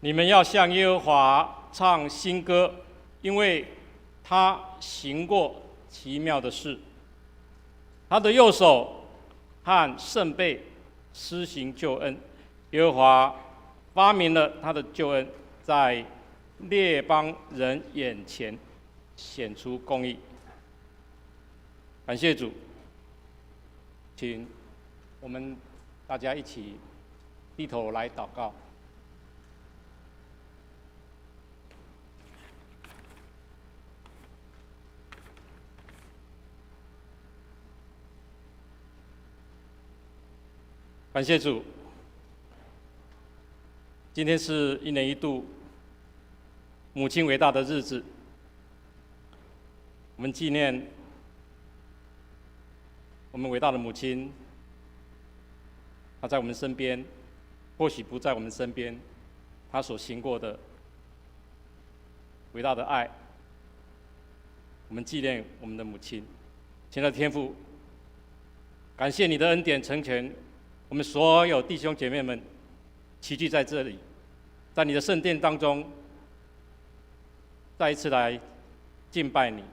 你们要向耶和华唱新歌，因为他行过奇妙的事。他的右手和圣背施行救恩，耶和华发明了他的救恩，在列邦人眼前显出公义。感谢主，请我们大家一起低头来祷告。感谢主，今天是一年一度母亲伟大的日子，我们纪念我们伟大的母亲，她在我们身边，或许不在我们身边，她所行过的伟大的爱，我们纪念我们的母亲。亲爱的天父，感谢你的恩典成全。我们所有弟兄姐妹们齐聚在这里，在你的圣殿当中，再一次来敬拜你。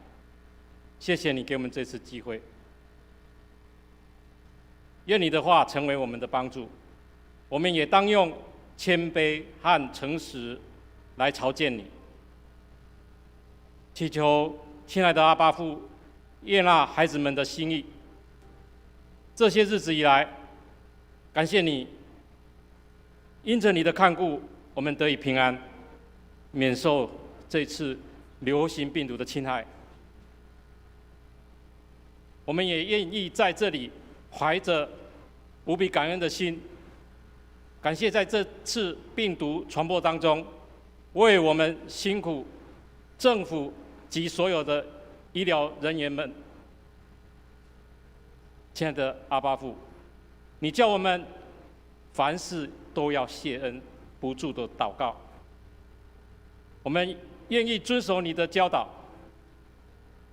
谢谢你给我们这次机会，愿你的话成为我们的帮助，我们也当用谦卑和诚实来朝见你。祈求亲爱的阿爸父悦纳孩子们的心意。这些日子以来，感谢你，因着你的看顾，我们得以平安，免受这次流行病毒的侵害。我们也愿意在这里怀着无比感恩的心，感谢在这次病毒传播当中，为我们辛苦政府及所有的医疗人员们。亲爱的阿爸父，你叫我们凡事都要谢恩，不住的祷告。我们愿意遵守你的教导，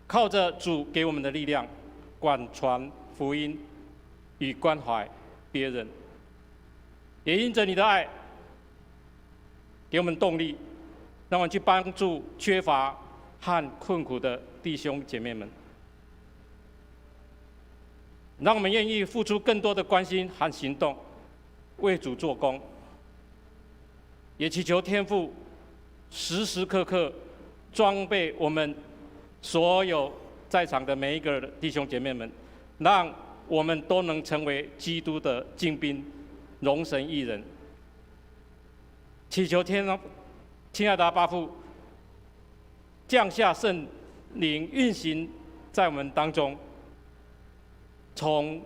靠着主给我们的力量，广传福音与关怀别人，也因着你的爱，给我们动力，让我们去帮助缺乏和困苦的弟兄姐妹们。让我们愿意付出更多的关心和行动，为主做工。也祈求天父时时刻刻装备我们所有在场的每一个弟兄姐妹们，让我们都能成为基督的精兵，荣神益人。祈求亲爱的阿爸父降下圣灵运行在我们当中。从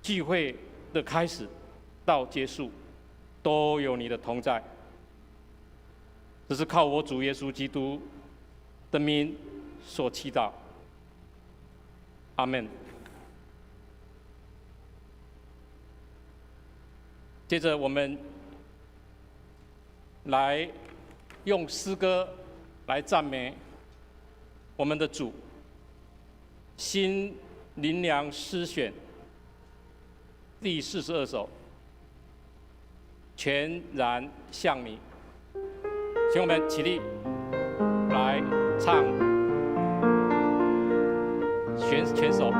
聚会的开始到结束，都有你的同在。这是靠我主耶稣基督的名所祈祷。阿们。接着我们来用诗歌来赞美我们的主。新灵粮诗选第42首，全然像你。请我们起立来唱全首。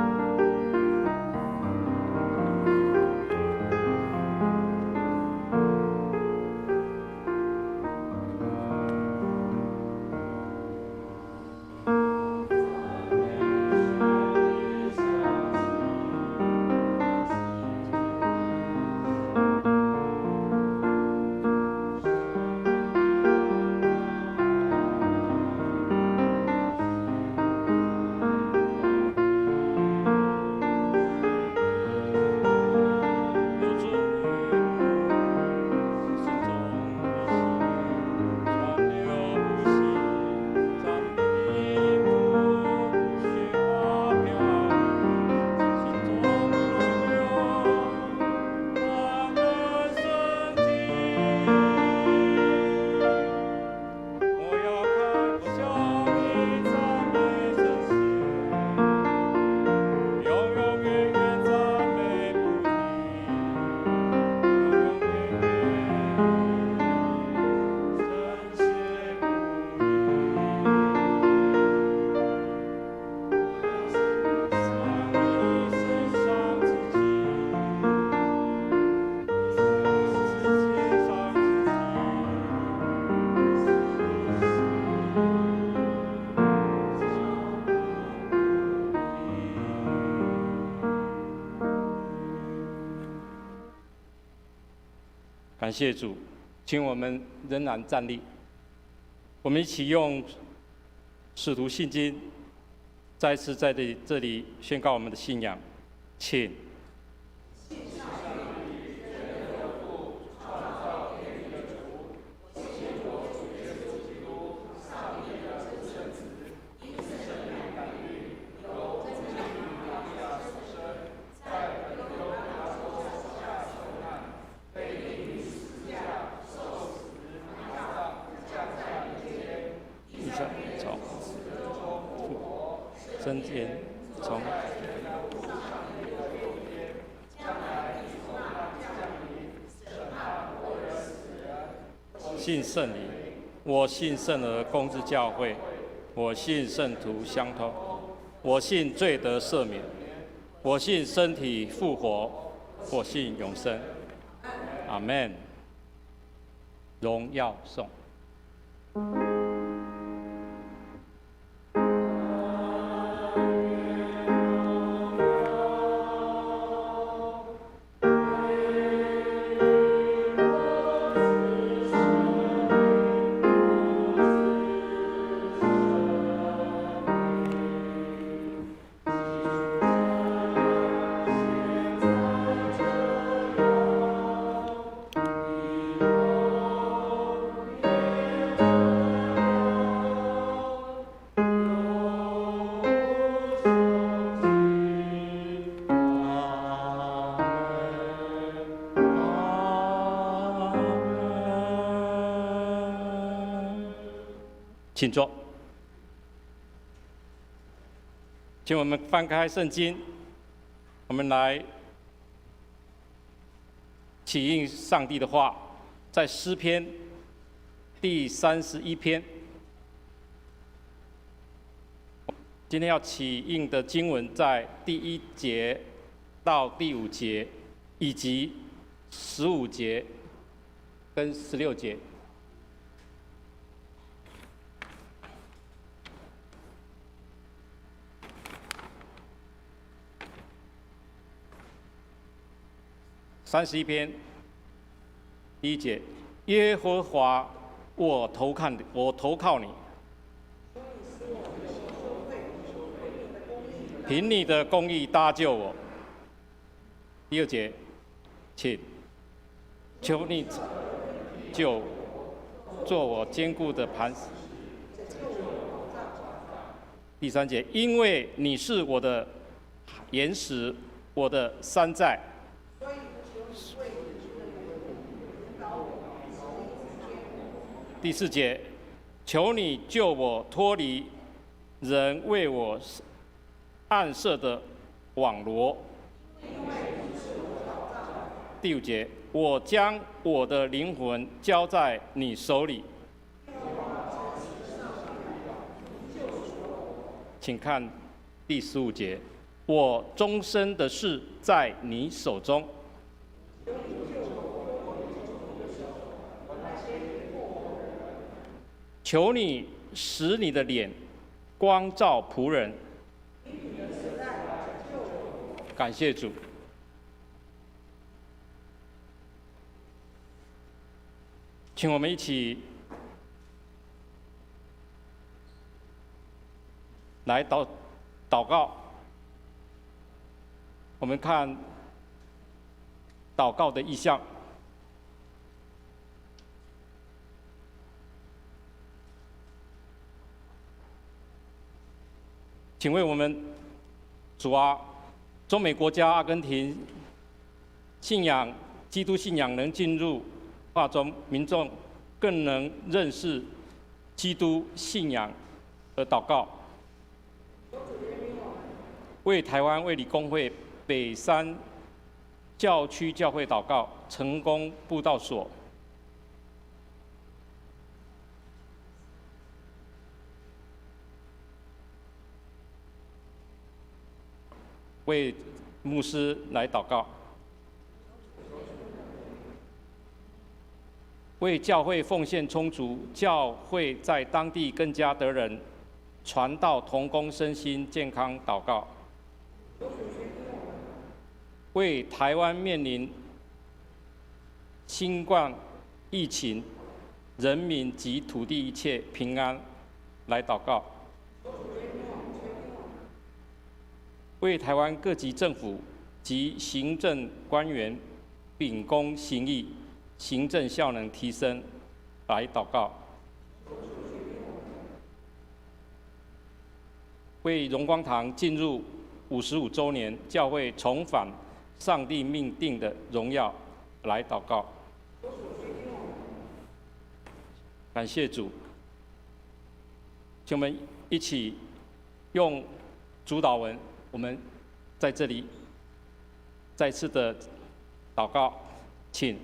感谢主，请我们仍然站立，我们一起用使徒信经，再次在这里宣告我们的信仰，请。升天，从信圣灵，我信圣而公之教会，我信圣徒相通，我信罪得赦免，我信身体复活，我信永生。阿们。荣耀颂。请坐。请我们翻开圣经，我们来起应上帝的话，在诗篇第31篇。今天要起应的经文在第1节到第5节，以及15节跟16节。31篇第1节，耶和华，我投靠你，凭你的公义搭救我。第2节，请求你就做我坚固的磐石。第3节，因为你是我的岩石，我的山寨。第4节，求你救我脱离人为我暗设的网罗。第5节，我将我的灵魂交在你手里。请看第15节，我终身的事在你手中。求你使你的脸光照仆人。感谢主。请我们一起来祷告。我们看祷告的意向。请为我们主啊，中美国家阿根廷信仰基督信仰能进入化中，民众更能认识基督信仰而祷告。为台湾卫理公会北山教区教会祷告，成功布道所。为牧师来祷告，为教会奉献充足，教会在当地更加得人，传道同工身心健康祷告。为台湾面临新冠疫情、人民及土地一切平安来祷告。为台湾各级政府及行政官员秉公行义、行政效能提升来祷告。为荣光堂进入55周年教会重返上帝命定的荣耀来祷告。感谢主，请我们一起用主祷文，我们在这里再次的祷告，请。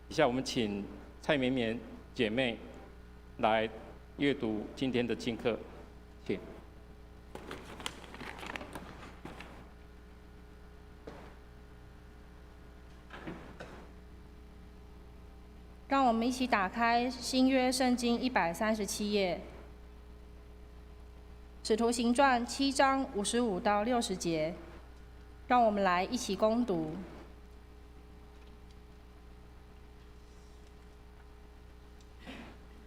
以下我们请蔡绵绵姐妹来阅读今天的经课，请。让我们一起打开新约圣经137页，《使徒行传》7章55到60节，让我们来一起攻读。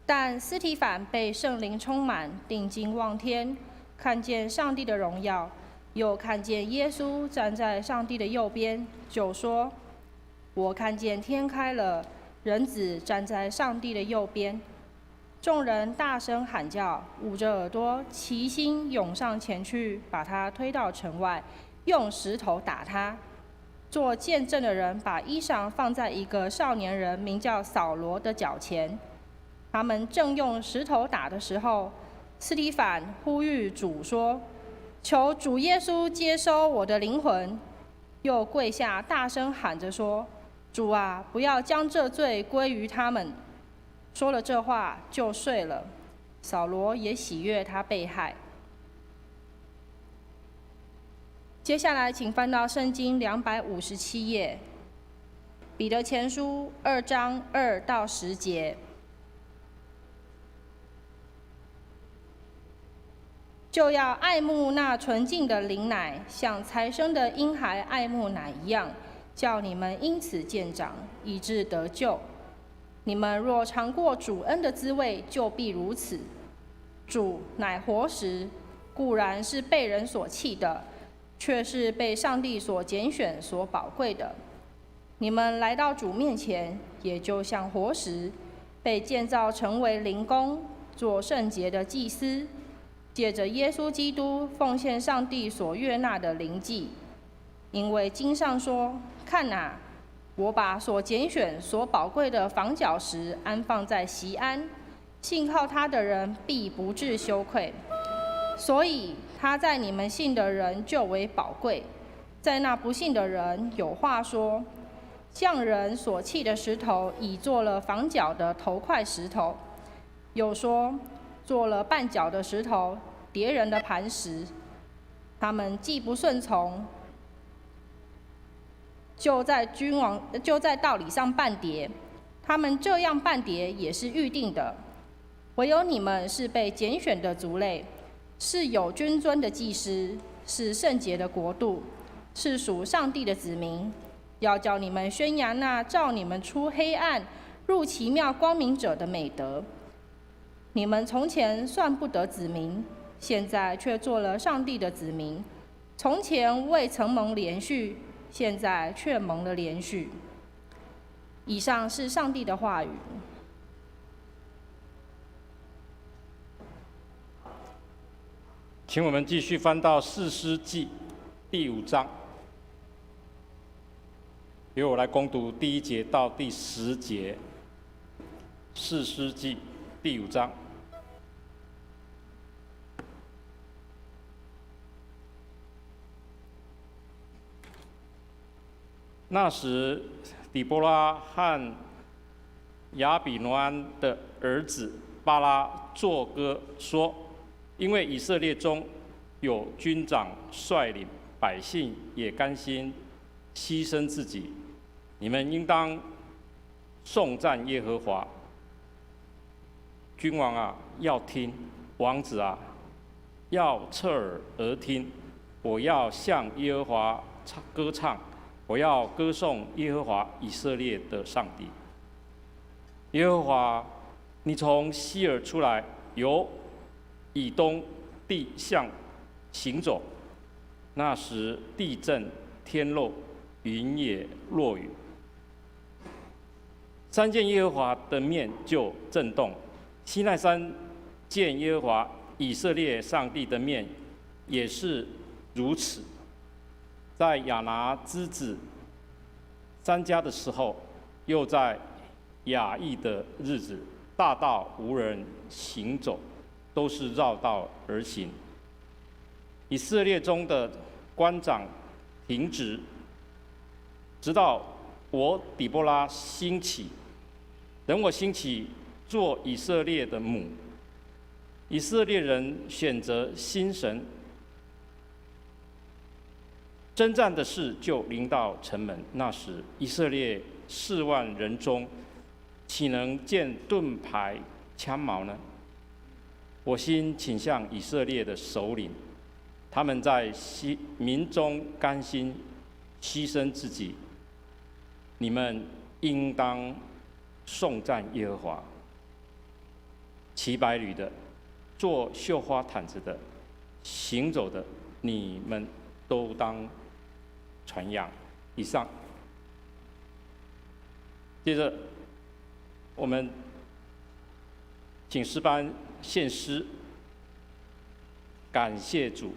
但司提反被圣灵充满，定睛望天，看见上帝的荣耀，又看见耶稣站在上帝的右边，就说：“我看见天开了，人子站在上帝的右边。”众人大声喊叫，捂着耳朵，齐心涌上前去，把他推到城外，用石头打他。做见证的人把衣裳放在一个少年人名叫扫罗的脚前。他们正用石头打的时候，司提反呼吁主说：“求主耶稣接收我的灵魂。”又跪下大声喊着说：“主啊，不要将这罪归于他们。”说了这话就睡了。扫罗也喜悦他被害。接下来请翻到圣经257页，彼得前书2章2到10节。就要爱慕那纯净的灵奶，像才生的婴孩爱慕奶一样，叫你们因此渐长，以致得救。你们若尝过主恩的滋味，就必如此。主乃活石，固然是被人所弃的，却是被上帝所拣选、所宝贵的。你们来到主面前，也就像活石，被建造成为灵宫，做圣洁的祭司。借着耶稣基督奉献上帝所悦纳的灵祭，因为经上说：“看哪，我把所拣选、所宝贵的房角石安放在锡安，信靠他的人必不致羞愧。”所以他在你们信的人就为宝贵，在那不信的人有话说：“匠人所弃的石头，已做了房角的头块石头。”又说：“做了绊脚的石头，跌人的磐石。”他们既不顺从，就在道理上絆跌。他们这样絆跌也是预定的。唯有你们是被拣选的族类，是有君尊的祭司，是圣洁的国度，是属上帝的子民。要叫你们宣扬那照你们出黑暗入奇妙光明者的美德。你们从前算不得子民，现在却做了上帝的子民；从前未曾蒙连续，现在却蒙了连续。以上是上帝的话语。请我们继续翻到《士师记》第5章，由我来攻读第1节到第10节。《士师记》第5章。那时，底波拉和亚比挪安的儿子巴拉作歌说：因为以色列中有军长率领百姓，也甘心牺牲自己，你们应当颂赞耶和华。君王啊，要听；王子啊，要侧耳而听。我要向耶和华歌唱，我要歌颂耶和华以色列的上帝。耶和华，你从西珥出来，由以东地向行走。那时地震，天漏，云也落雨。山见耶和华的面就震动，西奈山见耶和华以色列上帝的面也是如此。在亚拿之子珊迦的时候，又在雅亿的日子，大道无人行走，都是绕道而行。以色列中的官长停职，直到我底波拉兴起，等我兴起做以色列的母。以色列人选择新神，征战的事就临到城门。那时，以色列4万人中，岂能见盾牌、枪矛呢？我心倾向以色列的首领，他们在民中甘心牺牲自己。你们应当颂赞耶和华。骑白驴的，做绣花毯子的，行走的，你们都当传扬。以上。接着，我们请诗班献诗，感谢主。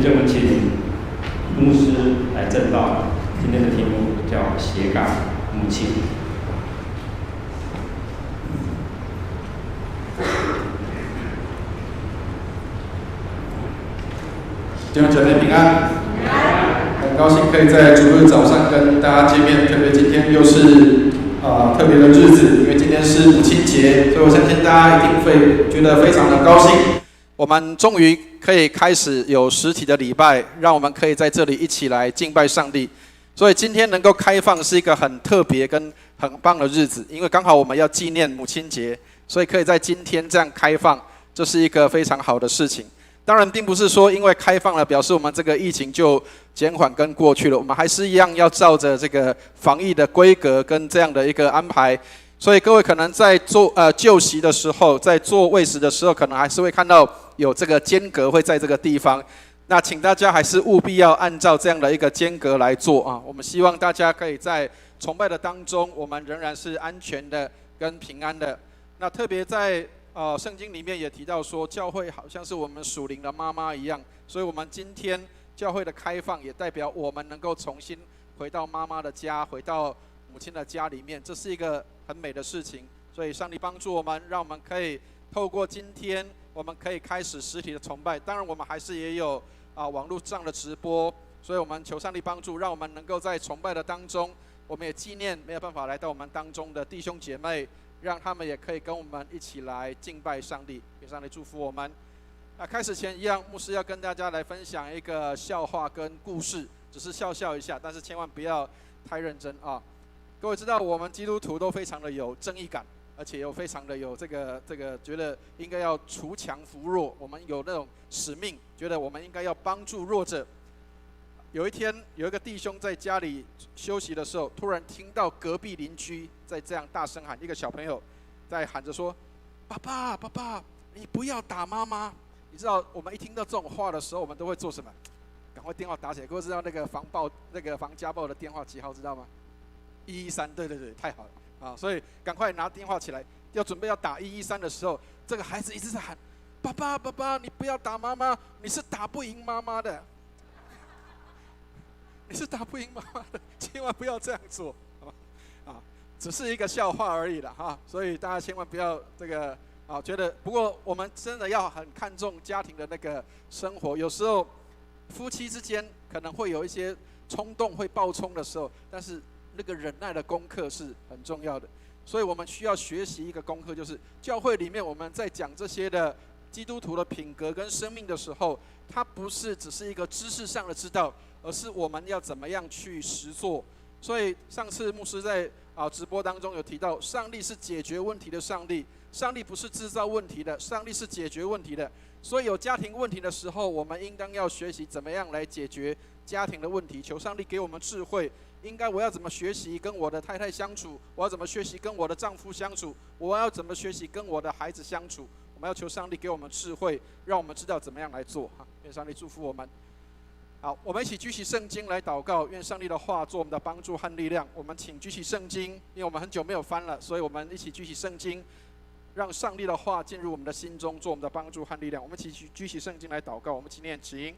接我们请牧师来证道。今天的题目叫斜杠母亲。弟兄姐妹平安，很高兴可以在主日早上跟大家见面，特别今天又是特别的日子，因为今天是母亲节，所以我相信大家一定会觉得非常的高兴。我们终于可以开始有实体的礼拜，让我们可以在这里一起来敬拜上帝。所以今天能够开放是一个很特别跟很棒的日子，因为刚好我们要纪念母亲节，所以可以在今天这样开放，这是一个非常好的事情。当然并不是说因为开放了表示我们这个疫情就减缓跟过去了，我们还是一样要照着这个防疫的规格跟这样的一个安排。所以各位可能在就席的时候，在坐位置的时候，可能还是会看到有这个间隔会在这个地方。那请大家还是务必要按照这样的一个间隔来做啊！我们希望大家可以在崇拜的当中，我们仍然是安全的跟平安的。那特别在圣经里面也提到说，教会好像是我们属灵的妈妈一样，所以我们今天教会的开放也代表我们能够重新回到妈妈的家，回到母亲的家里面，这是一个很美的事情。所以上帝帮助我们，让我们可以透过今天，我们可以开始实体的崇拜。当然我们还是也有网络上的直播，所以我们求上帝帮助，让我们能够在崇拜的当中，我们也纪念没有办法来到我们当中的弟兄姐妹，让他们也可以跟我们一起来敬拜上帝，愿上帝祝福我们。开始前一样，牧师要跟大家来分享一个笑话跟故事，只是笑一下，但是千万不要太认真啊！各位知道，我们基督徒都非常的有正义感，而且又非常的有这个觉得应该要锄强扶弱，我们有那种使命，觉得我们应该要帮助弱者。有一天，有一个弟兄在家里休息的时候，突然听到隔壁邻居在这样大声喊，一个小朋友在喊着说：“爸爸，爸爸，你不要打妈妈。”你知道，我们一听到这种话的时候，我们都会做什么？赶快电话打起来。各位知道那个防家暴的电话几号知道吗？113，对，太好了啊！所以赶快拿电话起来，要准备要打113的时候，这个孩子一直在喊：“爸爸，爸爸，你不要打妈妈，你是打不赢妈妈的。”你是打不赢妈妈的，千万不要这样做只是一个笑话而已啦所以大家千万不要觉得。不过我们真的要很看重家庭的那个生活，有时候夫妻之间可能会有一些冲动会爆冲的时候，但是那个忍耐的功课是很重要的。所以我们需要学习一个功课，就是教会里面我们在讲这些的基督徒的品格跟生命的时候，它不是只是一个知识上的知道，而是我们要怎么样去实作。所以上次牧师在直播当中有提到，上帝是解决问题的上帝，上帝不是制造问题的，上帝是解决问题的。所以有家庭问题的时候，我们应当要学习怎么样来解决家庭的问题，求上帝给我们智慧。我要怎么学习跟我的太太相处，我要怎么学习跟我的丈夫相处，我要怎么学习跟我的孩子相处，我们要求上帝给我们智慧，让我们知道怎么样来做愿上帝祝福我们。好，我们一起举起圣经来祷告，愿上帝的话做我们的帮助和力量。我们请举起圣经，因为我们很久没有翻了，所以我们一起举起圣经，让上帝的话进入我们的心中，做我们的帮助和力量。我们一起举起圣经来祷告，我们一起念经。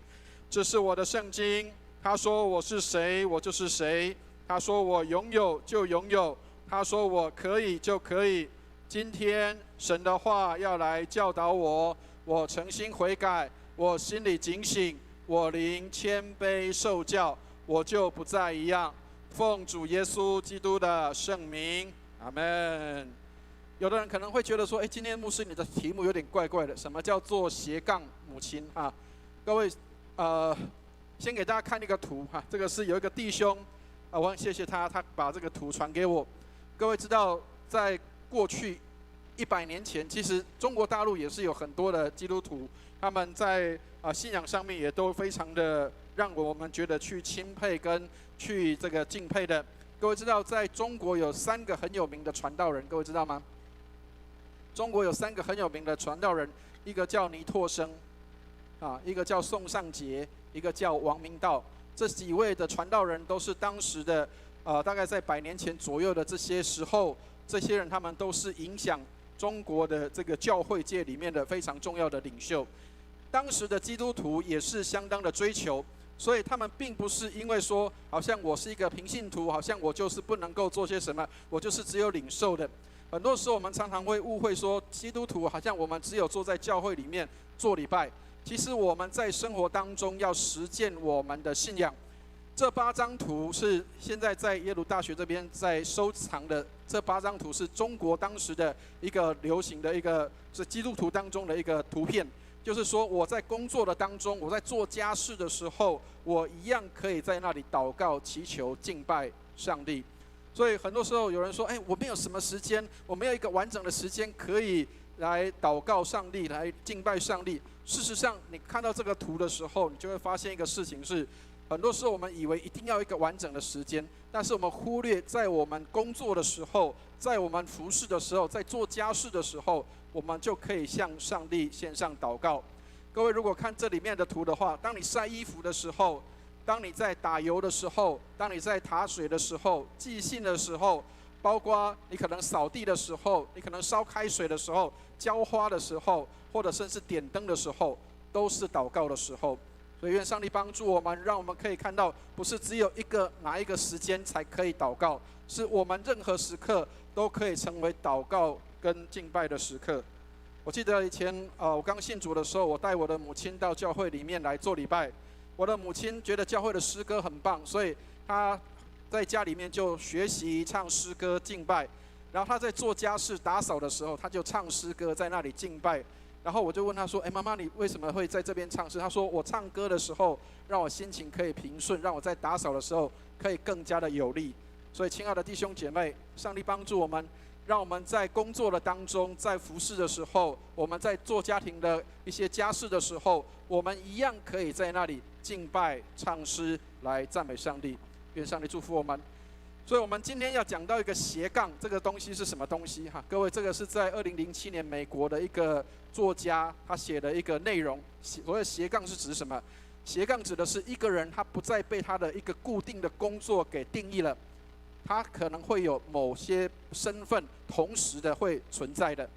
这是我的圣经，他说我是谁，我就是谁；他说我拥有就拥有，他说我可以就可以。今天神的话要来教导我，我诚心悔改，我心里警醒，我灵谦卑受教，我就不再一样。奉主耶稣基督的圣名，阿们。有的人可能会觉得说，今天牧师你的题目有点怪怪的，什么叫做斜杠母亲各位，先给大家看一个图这个是有一个弟兄我很谢谢他把这个图传给我。各位知道，在过去100年前，其实中国大陆也是有很多的基督徒，他们在信仰上面也都非常的让我们觉得去钦佩跟去这个敬佩的。各位知道，在中国有3个很有名的传道人，各位知道吗？中国有3个很有名的传道人，一个叫倪柝声一个叫宋尚节，一个叫王明道。这几位的传道人都是当时的大概在100年前左右的这些时候，这些人他们都是影响中国的这个教会界里面的非常重要的领袖。当时的基督徒也是相当的追求，所以他们并不是因为说，好像我是一个平信徒，好像我就是不能够做些什么，我就是只有领受的。很多时候我们常常会误会说，基督徒好像我们只有坐在教会里面做礼拜，其实我们在生活当中要实践我们的信仰。这8张图是现在在耶鲁大学这边在收藏的，这8张图是中国当时的一个流行的一个是基督徒当中的一个图片，就是说我在工作的当中，我在做家事的时候，我一样可以在那里祷告、祈求、敬拜上帝。所以很多时候有人说，我没有什么时间，我没有一个完整的时间可以来祷告上帝，来敬拜上帝。事实上，你看到这个图的时候，你就会发现一个事情是，很多时候我们以为一定要一个完整的时间，但是我们忽略在我们工作的时候，在我们服侍的时候，在做家事的时候，我们就可以向上帝献上祷告。各位如果看这里面的图的话，当你晒衣服的时候，当你在打油的时候，当你在打水的时候，寄信的时候，包括你可能扫地的时候，你可能烧开水的时候，浇花的时候，或者甚至点灯的时候，都是祷告的时候。所以愿上帝帮助我们，让我们可以看到，不是只有哪一个时间才可以祷告，是我们任何时刻都可以成为祷告跟敬拜的时刻。我记得以前我刚信主的时候，我带我的母亲到教会里面来做礼拜。我的母亲觉得教会的诗歌很棒，所以她在家里面就学习唱诗歌敬拜。然后她在做家事打扫的时候，她就唱诗歌在那里敬拜。然后我就问她说：“妈妈，你为什么会在这边唱诗？”她说：“我唱歌的时候，让我心情可以平顺，让我在打扫的时候可以更加的有力。”所以，亲爱的弟兄姐妹，上帝帮助我们，让我们在工作的当中，在服侍的时候，我们在做家庭的一些家事的时候，我们一样可以在那里敬拜、唱诗来赞美上帝。愿上帝祝福我们。所以我们今天要讲到一个斜杠，这个东西是什么东西哈？各位，这个是在2007年美国的一个作家他写的一个内容。所谓斜杠是指什么？斜杠指的是一个人他不再被他的一个固定的工作给定义了，他可能会有某些身份同时的会存在的。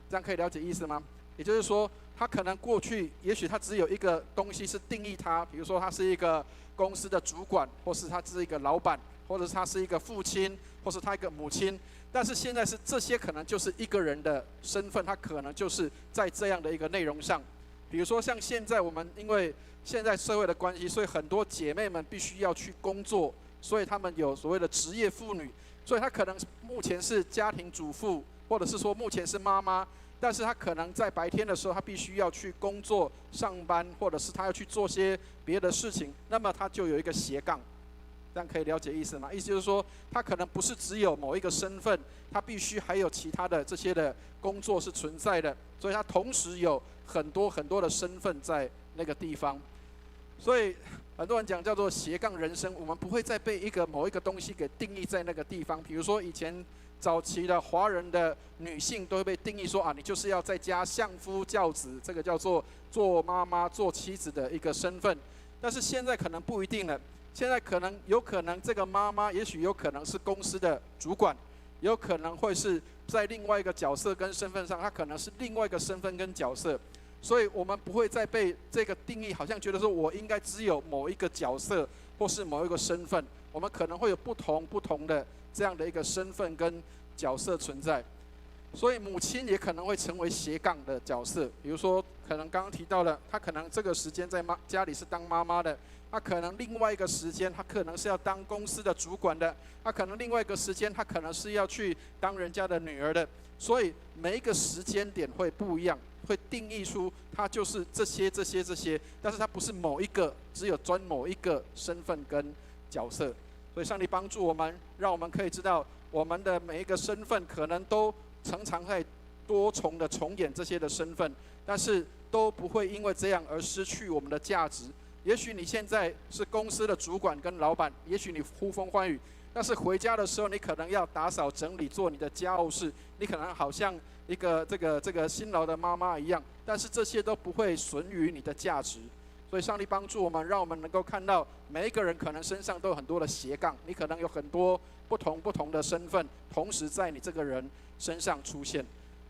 这样可以了解意思吗？也就是说，他可能过去也许他只有一个东西是定义他，比如说他是一个公司的主管，或是他是一个老板，或者是他是一个父亲，或是他一个母亲。但是现在是这些可能就是一个人的身份，他可能就是在这样的一个内容上。比如说像现在我们因为现在社会的关系，所以很多姐妹们必须要去工作，所以他们有所谓的职业妇女，所以她可能目前是家庭主妇，或者是说目前是妈妈，但是她可能在白天的时候，她必须要去工作上班，或者是她要去做些别的事情，那么她就有一个斜杠。这样可以了解意思吗？意思就是说，她可能不是只有某一个身份，她必须还有其他的这些的工作是存在的，所以她同时有很多很多的身份在那个地方。所以很多人讲叫做斜杠人生，我们不会再被某一个东西给定义在那个地方。比如说以前早期的华人的女性都会被定义说你就是要在家相夫教子，这个叫做做妈妈、做妻子的一个身份。但是现在可能不一定了，现在有可能这个妈妈也许有可能是公司的主管，有可能会是在另外一个角色跟身份上，她可能是另外一个身份跟角色。所以我们不会再被这个定义，好像觉得说我应该只有某一个角色或是某一个身份，我们可能会有不同的这样的一个身份跟角色存在。所以母亲也可能会成为斜杠的角色，比如说可能刚刚提到了，她可能这个时间在家里是当妈妈的，她可能另外一个时间她可能是要当公司的主管的，她可能另外一个时间她可能是要去当人家的女儿的。所以每一个时间点会不一样，会定义出它就是这些，但是它不是只有专某一个身份跟角色。所以上帝帮助我们，让我们可以知道我们的每一个身份可能都常常在多重的重演这些的身份，但是都不会因为这样而失去我们的价值。也许你现在是公司的主管跟老板，也许你呼风唤雨，但是回家的时候你可能要打扫整理做你的家务事，你可能好像一个这个辛劳的妈妈一样，但是这些都不会损于你的价值。所以上帝帮助我们，让我们能够看到每一个人可能身上都有很多的斜杠，你可能有很多不同的身份同时在你这个人身上出现。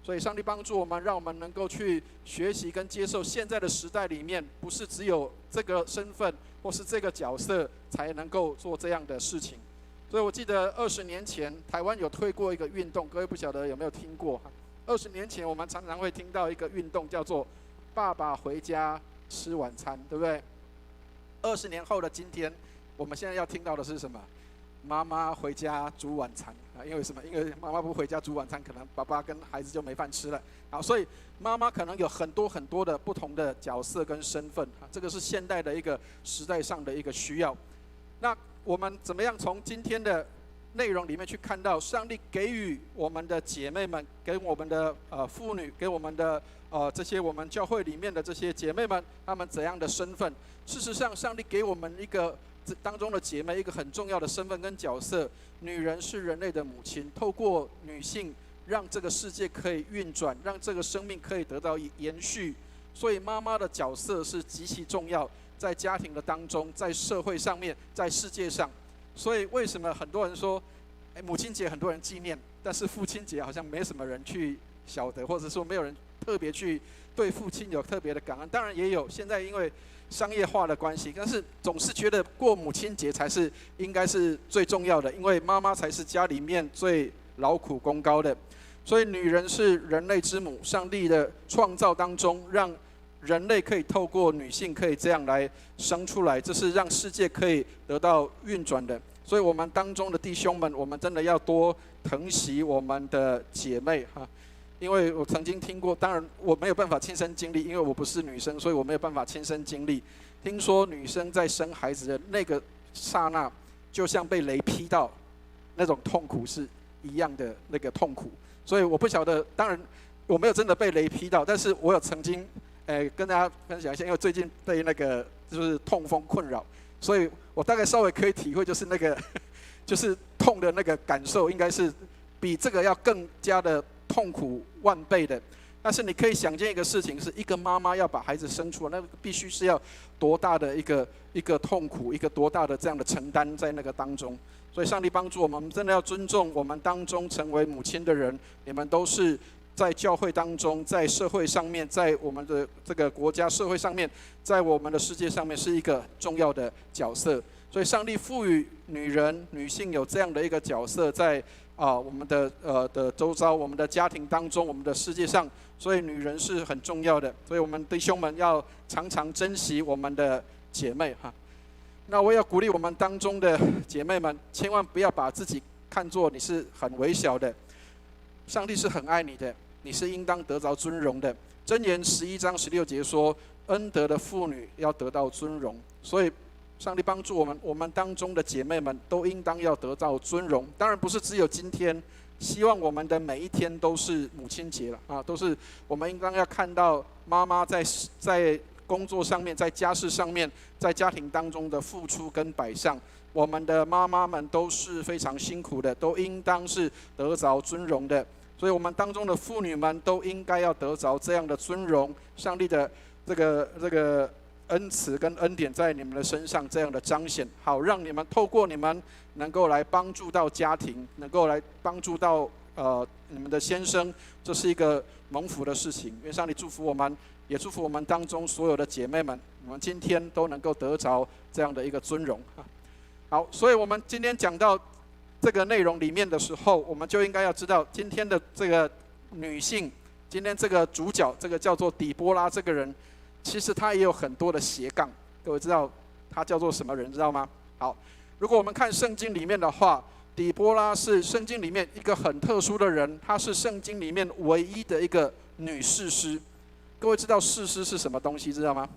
所以上帝帮助我们，让我们能够去学习跟接受现在的时代里面，不是只有这个身份或是这个角色才能够做这样的事情。所以我记得20年前台湾有推过一个运动，各位不晓得有没有听过？20年前我们常常会听到一个运动叫做“爸爸回家吃晚餐”，对不对？20年后的今天，我们现在要听到的是什么？妈妈回家煮晚餐啊，因为什么？因为妈妈不回家煮晚餐，可能爸爸跟孩子就没饭吃了。好，所以妈妈可能有很多很多的不同的角色跟身份啊，这个是现代的一个时代上的一个需要。那我们怎么样从今天的内容里面去看到上帝给予我们的姐妹们，给我们的妇女，给我们的这些我们教会里面的这些姐妹们，她们怎样的身份？事实上，上帝给我们一个当中的姐妹一个很重要的身份跟角色，女人是人类的母亲，透过女性让这个世界可以运转，让这个生命可以得到延续。所以妈妈的角色是极其重要，在家庭的当中，在社会上面，在世界上。所以为什么很多人说，母亲节很多人纪念，但是父亲节好像没什么人去晓得，或者说没有人特别去对父亲有特别的感恩。当然也有，现在因为商业化的关系，但是总是觉得过母亲节才是应该是最重要的，因为妈妈才是家里面最劳苦功高的。所以女人是人类之母，上帝的创造当中，让人类可以透过女性可以这样来生出来，这是让世界可以得到运转的。所以我们当中的弟兄们，我们真的要多疼惜我们的姐妹哈。因为我曾经听过，当然我没有办法亲身经历，因为我不是女生，所以我没有办法亲身经历。听说女生在生孩子的那个刹那，就像被雷劈到，那种痛苦是一样的那个痛苦。所以我不晓得，当然我没有真的被雷劈到，但是我有曾经，跟大家分享一下，因为最近被那个就是痛风困扰，所以我大概稍微可以体会，就是那个就是痛的那个感受，应该是比这个要更加的痛苦万倍的。但是你可以想见一个事情，是一个妈妈要把孩子生出来，那必须是要多大的一个痛苦，一个多大的这样的承担在那个当中。所以上帝帮助我们，真的要尊重我们当中成为母亲的人，你们都是在教会当中，在社会上面，在我们的这个国家社会上面，在我们的世界上面是一个重要的角色。所以上帝赋予女性有这样的一个角色，在我们的周遭，我们的家庭当中，我们的世界上，所以女人是很重要的。所以我们弟兄们要常常珍惜我们的姐妹哈。那我也要鼓励我们当中的姐妹们，千万不要把自己看作你是很微小的，上帝是很爱你的，你是应当得着尊荣的。箴言11章16节说，恩德的妇女要得到尊荣。所以上帝帮助我们，我们当中的姐妹们都应当要得到尊荣。当然不是只有今天，希望我们的每一天都是母亲节了啊，都是我们应当要看到妈妈在工作上面，在家事上面，在家庭当中的付出跟摆上。我们的妈妈们都是非常辛苦的，都应当是得着尊荣的。所以我们当中的妇女们都应该要得着这样的尊荣，上帝的这个恩慈跟恩典在你们的身上这样的彰显，好让你们透过你们能够来帮助到家庭，能够来帮助到你们的先生，这是一个蒙福的事情。愿上帝祝福我们，也祝福我们当中所有的姐妹们，我们今天都能够得着这样的一个尊荣。好，所以我们今天讲到这个内容里面的时候，我们就应该要知道今天的这个女性，今天这个主角，这个叫做底波拉这个人，其实她也有很多的斜杠。各位知道她叫做什么人知道吗？好，如果我们看圣经里面的话，底波拉是圣经里面一个很特殊的人，她是圣经里面唯一的一个女士师。各位知道士师是什么东西知道吗？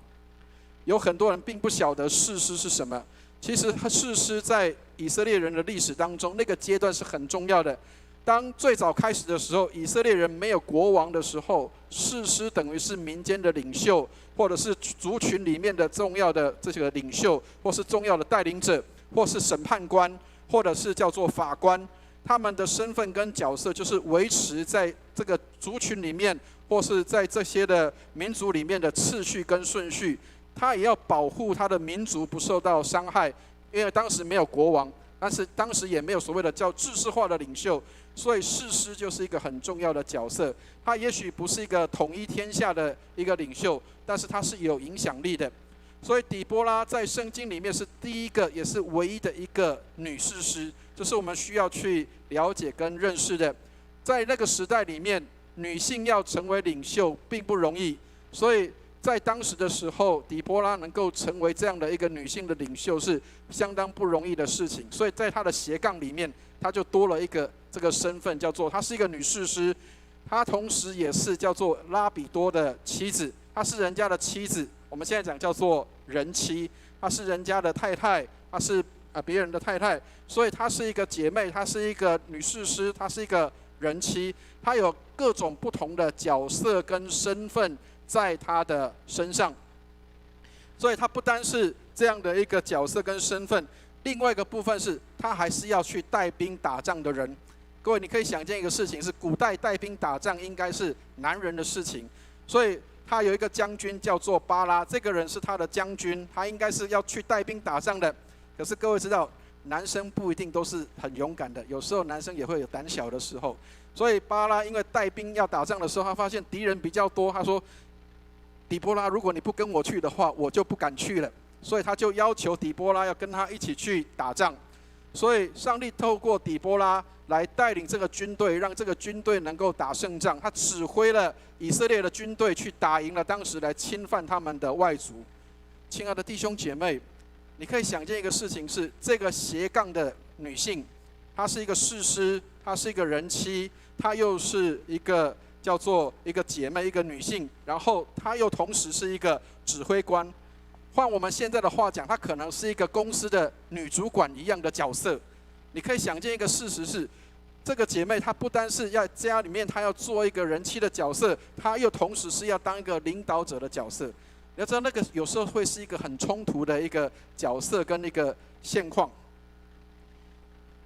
有很多人并不晓得士师是什么。其实士师在以色列人的历史当中，那个阶段是很重要的。当最早开始的时候，以色列人没有国王的时候，士师等于是民间的领袖，或者是族群里面的重要的这个领袖，或是重要的带领者，或是审判官，或者是叫做法官。他们的身份跟角色就是维持在这个族群里面，或是在这些的民族里面的次序跟顺序。他也要保护他的民族不受到伤害，因为当时没有国王，但是当时也没有所谓的叫制式化的领袖，所以士师就是一个很重要的角色。他也许不是一个统一天下的一个领袖，但是他是有影响力的。所以底波拉在圣经里面是第一个也是唯一的一个女士师，这是我们需要去了解跟认识的。在那个时代里面，女性要成为领袖并不容易，所以在当时的时候，底波拉能够成为这样的一个女性的领袖是相当不容易的事情。所以在她的斜杠里面，她就多了一个这个身份，叫做她是一个女士师，她同时也是叫做拉比多的妻子，她是人家的妻子。我们现在讲叫做人妻，她是人家的太太，她是别人的太太，所以她是一个姐妹，她是一个女士师，她是一个人妻，她有各种不同的角色跟身份在她的身上，所以她不单是这样的一个角色跟身份，另外一个部分是她还是要去带兵打仗的人。各位，你可以想见一个事情是，古代带兵打仗应该是男人的事情，所以他有一个将军叫做巴拉，这个人是他的将军，他应该是要去带兵打仗的。可是各位知道，男生不一定都是很勇敢的，有时候男生也会有胆小的时候。所以巴拉因为带兵要打仗的时候，他发现敌人比较多，他说：“底波拉，如果你不跟我去的话，我就不敢去了。”所以他就要求底波拉要跟他一起去打仗。所以上帝透过底波拉来带领这个军队，让这个军队能够打胜仗。他指挥了以色列的军队去打赢了当时来侵犯他们的外族。亲爱的弟兄姐妹，你可以想见一个事情是，这个斜杠的女性，她是一个士师，她是一个人妻，她又是一个叫做一个姐妹，一个女性，然后她又同时是一个指挥官。换我们现在的话讲，她可能是一个公司的女主管一样的角色。你可以想见一个事实是，这个姐妹她不单是要家里面她要做一个人妻的角色，她又同时是要当一个领导者的角色。你要知道，那个有时候会是一个很冲突的一个角色跟一个现况。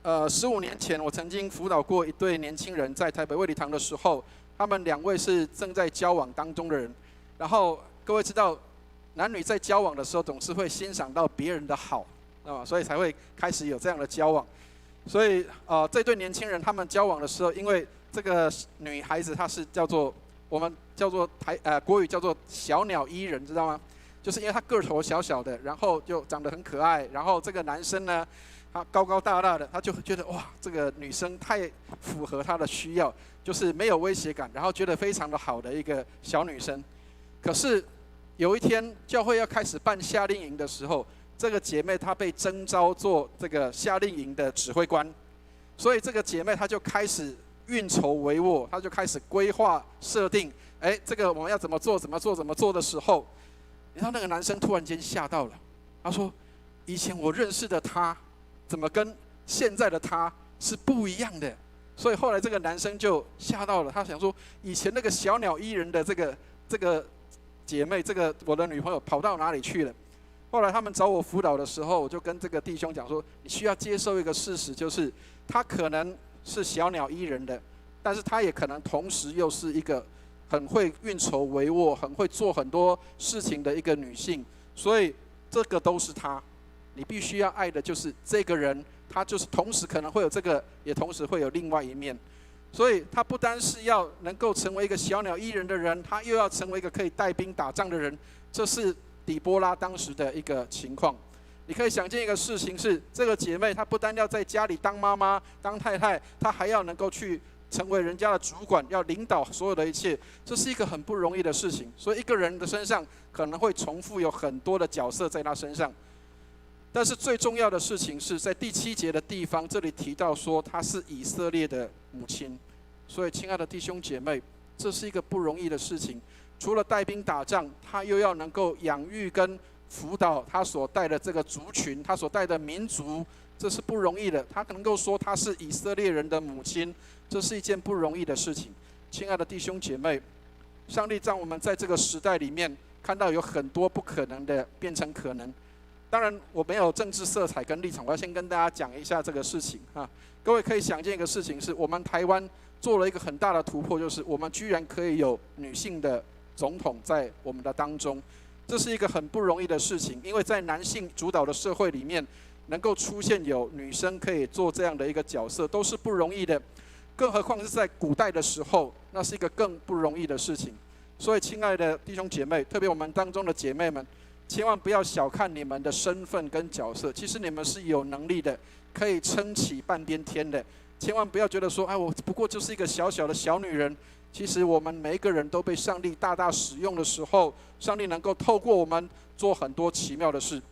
15年前，我曾经辅导过一对年轻人，在台北卫理堂的时候，他们2位是正在交往当中的人。然后各位知道，男女在交往的时候总是会欣赏到别人的好，所以才会开始有这样的交往。所以这对年轻人他们交往的时候，因为这个女孩子她是叫做我们叫做国语叫做小鸟依人，知道吗？就是因为她个头小小的，然后就长得很可爱，然后这个男生呢，他高高大大的，他就觉得哇，这个女生太符合他的需要，就是没有威胁感，然后觉得非常的好的一个小女生。可是有一天教会要开始办夏令营的时候，这个姐妹她被征召做这个夏令营的指挥官，所以这个姐妹她就开始运筹帷幄，她就开始规划设定，这个我们要怎么做的时候，然后那个男生突然间吓到了，他说：“以前我认识的他，怎么跟现在的他是不一样的？”所以后来这个男生就吓到了，他想说：“以前那个小鸟依人的这个姐妹，这个我的女朋友跑到哪里去了？”后来他们找我辅导的时候，我就跟这个弟兄讲说：“你需要接受一个事实，就是他可能是小鸟依人的，但是他也可能同时又是一个很会运筹帷幄、很会做很多事情的一个女性。所以这个都是他，你必须要爱的就是这个人，他就是同时可能会有这个，也同时会有另外一面。所以他不单是要能够成为一个小鸟依人的人，他又要成为一个可以带兵打仗的人。这是底波拉当时的一个情况。你可以想见一个事情是，这个姐妹她不单要在家里当妈妈、当太太，她还要能够去成为人家的主管，要领导所有的一切，这是一个很不容易的事情。所以一个人的身上可能会重复有很多的角色在他身上。但是最重要的事情是在第7节的地方，这里提到说她是以色列的母亲。所以亲爱的弟兄姐妹，这是一个不容易的事情。除了带兵打仗，她又要能够养育跟辅导她所带的这个族群，她所带的民族，这是不容易的。她能够说她是以色列人的母亲，这是一件不容易的事情。亲爱的弟兄姐妹，上帝让我们在这个时代里面看到有很多不可能的变成可能。当然我没有政治色彩跟立场，我要先跟大家讲一下这个事情啊。各位可以想见一个事情是，我们台湾做了一个很大的突破，就是我们居然可以有女性的总统在我们的当中。这是一个很不容易的事情，因为在男性主导的社会里面，能够出现有女生可以做这样的一个角色，都是不容易的。更何况是在古代的时候，那是一个更不容易的事情。所以，亲爱的弟兄姐妹，特别我们当中的姐妹们，千万不要小看你们的身份跟角色，其实你们是有能力的，可以撑起半边天的。千万不要觉得说，哎，我不过就是一个小小的小女人。其实我们每一个人都被上帝大大使用的时候，上帝能够透过我们做很多奇妙的事。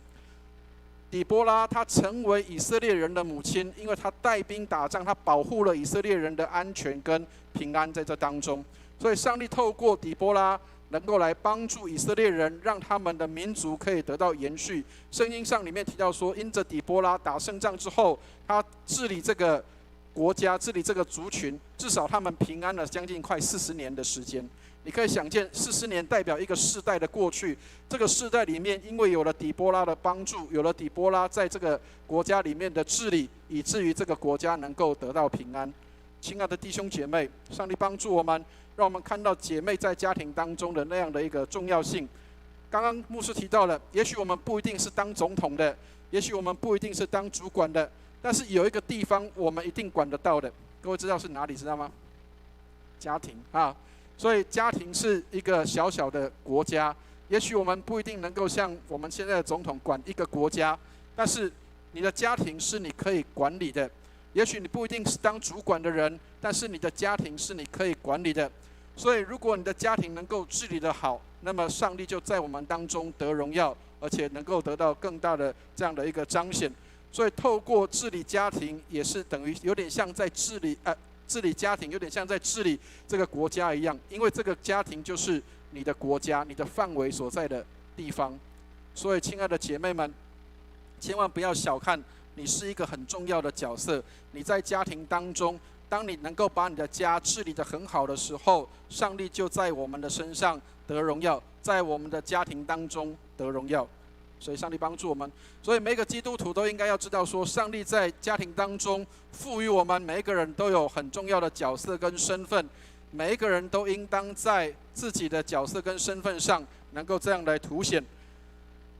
底波拉她成为以色列人的母亲，因为她带兵打仗，她保护了以色列人的安全跟平安在这当中。所以上帝透过底波拉能够来帮助以色列人，让他们的民族可以得到延续。圣经上里面提到说，因着底波拉打胜仗之后，他治理这个国家，治理这个族群，至少他们平安了将近快40年的时间。你可以想见，40年代表一个世代的过去。这个世代里面，因为有了底波拉的帮助，有了底波拉在这个国家里面的治理，以至于这个国家能够得到平安。亲爱的弟兄姐妹，上帝帮助我们，让我们看到姐妹在家庭当中的那样的一个重要性。刚刚牧师提到了，也许我们不一定是当总统的，也许我们不一定是当主管的，但是有一个地方我们一定管得到的。各位知道是哪里？知道吗？家庭啊！所以家庭是一个小小的国家。也许我们不一定能够像我们现在的总统管一个国家，但是你的家庭是你可以管理的。也许你不一定是当主管的人，但是你的家庭是你可以管理的。所以如果你的家庭能够治理得好，那么上帝就在我们当中得荣耀，而且能够得到更大的这样的一个彰显。所以透过治理家庭，也是等于有点像在治理家庭，有点像在治理这个国家一样，因为这个家庭就是你的国家，你的范围所在的地方。所以，亲爱的姐妹们，千万不要小看你是一个很重要的角色。你在家庭当中，当你能够把你的家治理得很好的时候，上帝就在我们的身上得荣耀，在我们的家庭当中得荣耀。所以上帝帮助我们，所以每个基督徒都应该要知道说，上帝在家庭当中赋予我们每一个人都有很重要的角色跟身份，每一个人都应当在自己的角色跟身份上能够这样来凸显。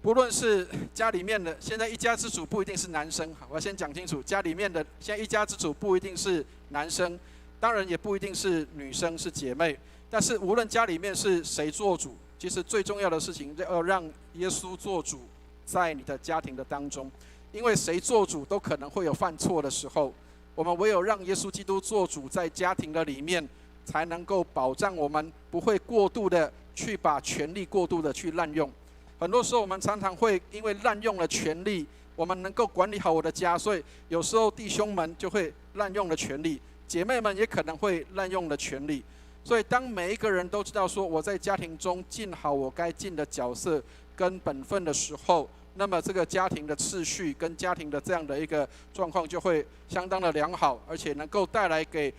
不论是家里面的，现在一家之主不一定是男生，我要先讲清楚，家里面的现在一家之主不一定是男生，当然也不一定是女生是姐妹，但是无论家里面是谁做主，其实最重要的事情要让耶稣做主在你的家庭的当中，因为谁做主都可能会有犯错的时候，我们唯有让耶稣基督做主在家庭的里面，才能够保障我们不会过度的去把权力过度的去滥用。很多时候我们常常会因为滥用了权力，我们能够管理好我的家，所以有时候弟兄们就会滥用了权力，姐妹们也可能会滥用了权力。所以当每一个人都知道说我在家庭中尽好我该尽的角色跟本分的时候，那么这个家庭的次序跟家庭的这样的一个状况就会相当的良好，而且能够带来给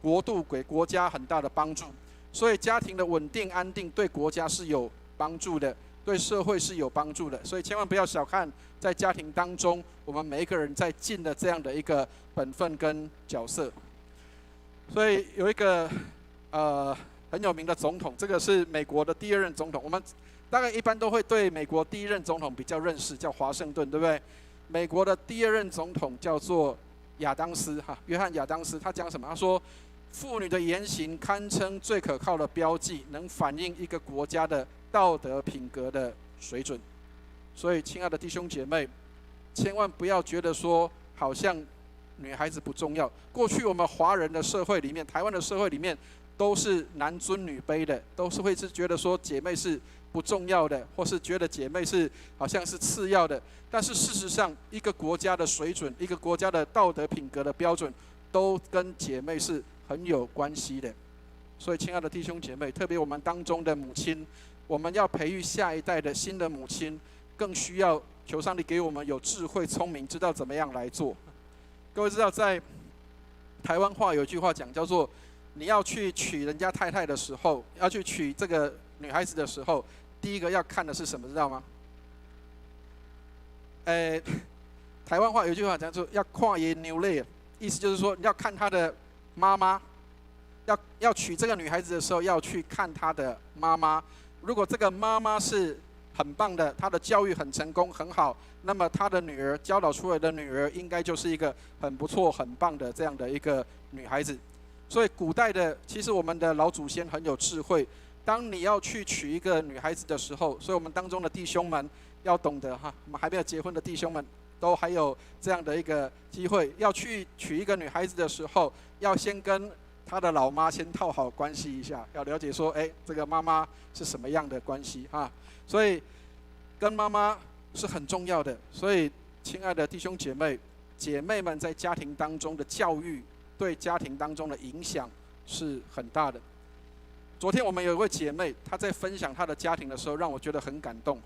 国度给国家很大的帮助。所以家庭的稳定安定对国家是有帮助的，对社会是有帮助的。所以千万不要小看在家庭当中我们每一个人在尽的这样的一个本分跟角色。所以有一个很有名的总统，这个是美国的第2任总统。我们大概一般都会对美国第1任总统比较认识，叫华盛顿，对不对？美国的第2任总统叫做亚当斯，约翰亚当斯。他讲什么？他说，妇女的言行堪称最可靠的标记，能反映一个国家的道德品格的水准。所以，亲爱的弟兄姐妹，千万不要觉得说好像女孩子不重要。过去我们华人的社会里面，台湾的社会里面，都是男尊女卑的，都是会是觉得说姐妹是不重要的，或是觉得姐妹是好像是次要的。但是事实上，一个国家的水准，一个国家的道德品格的标准，都跟姐妹是很有关系的。所以，亲爱的弟兄姐妹，特别我们当中的母亲，我们要培育下一代的新的母亲，更需要求上帝给我们有智慧、聪明，知道怎么样来做。各位知道，在台湾话有一句话讲，叫做你要去娶人家太太的时候，要去娶这个女孩子的时候，第一个要看的是什么，知道吗？台湾话有一句话讲说要看爷牛泪，意思就是说你要看她的妈妈，要娶这个女孩子的时候要去看她的妈妈。如果这个妈妈是很棒的，他的教育很成功很好，那么他的女儿教导出来的女儿应该就是一个很不错很棒的这样的一个女孩子。所以古代的其实我们的老祖先很有智慧，当你要去娶一个女孩子的时候，所以我们当中的弟兄们要懂得哈，我们还没有结婚的弟兄们都还有这样的一个机会，要去娶一个女孩子的时候，要先跟她的老妈先套好关系一下，要了解说，这个妈妈是什么样的关系啊？所以跟妈妈是很重要的。所以亲爱的弟兄姐妹，姐妹们在家庭当中的教育，对家庭当中的影响是很大的。昨天我们有一位姐妹，她在分享她的家庭的时候，让我觉得很感动，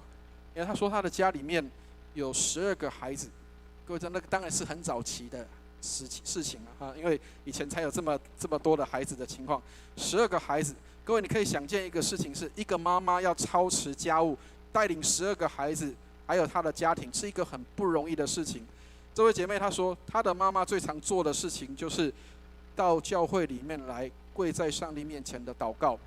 因为她说她的家里面有12个孩子。各位，那个当然是很早期的事情了哈，因为以前才有这么多的孩子的情况，12个孩子。各位，你可以想见一个事情，是一个妈妈要操持家务，带领12个孩子，还有她的家庭，是一个很不容易的事情。这位姐妹她说，她的妈妈最常做的事情就是到教会里面来，跪在上帝面前的祷告。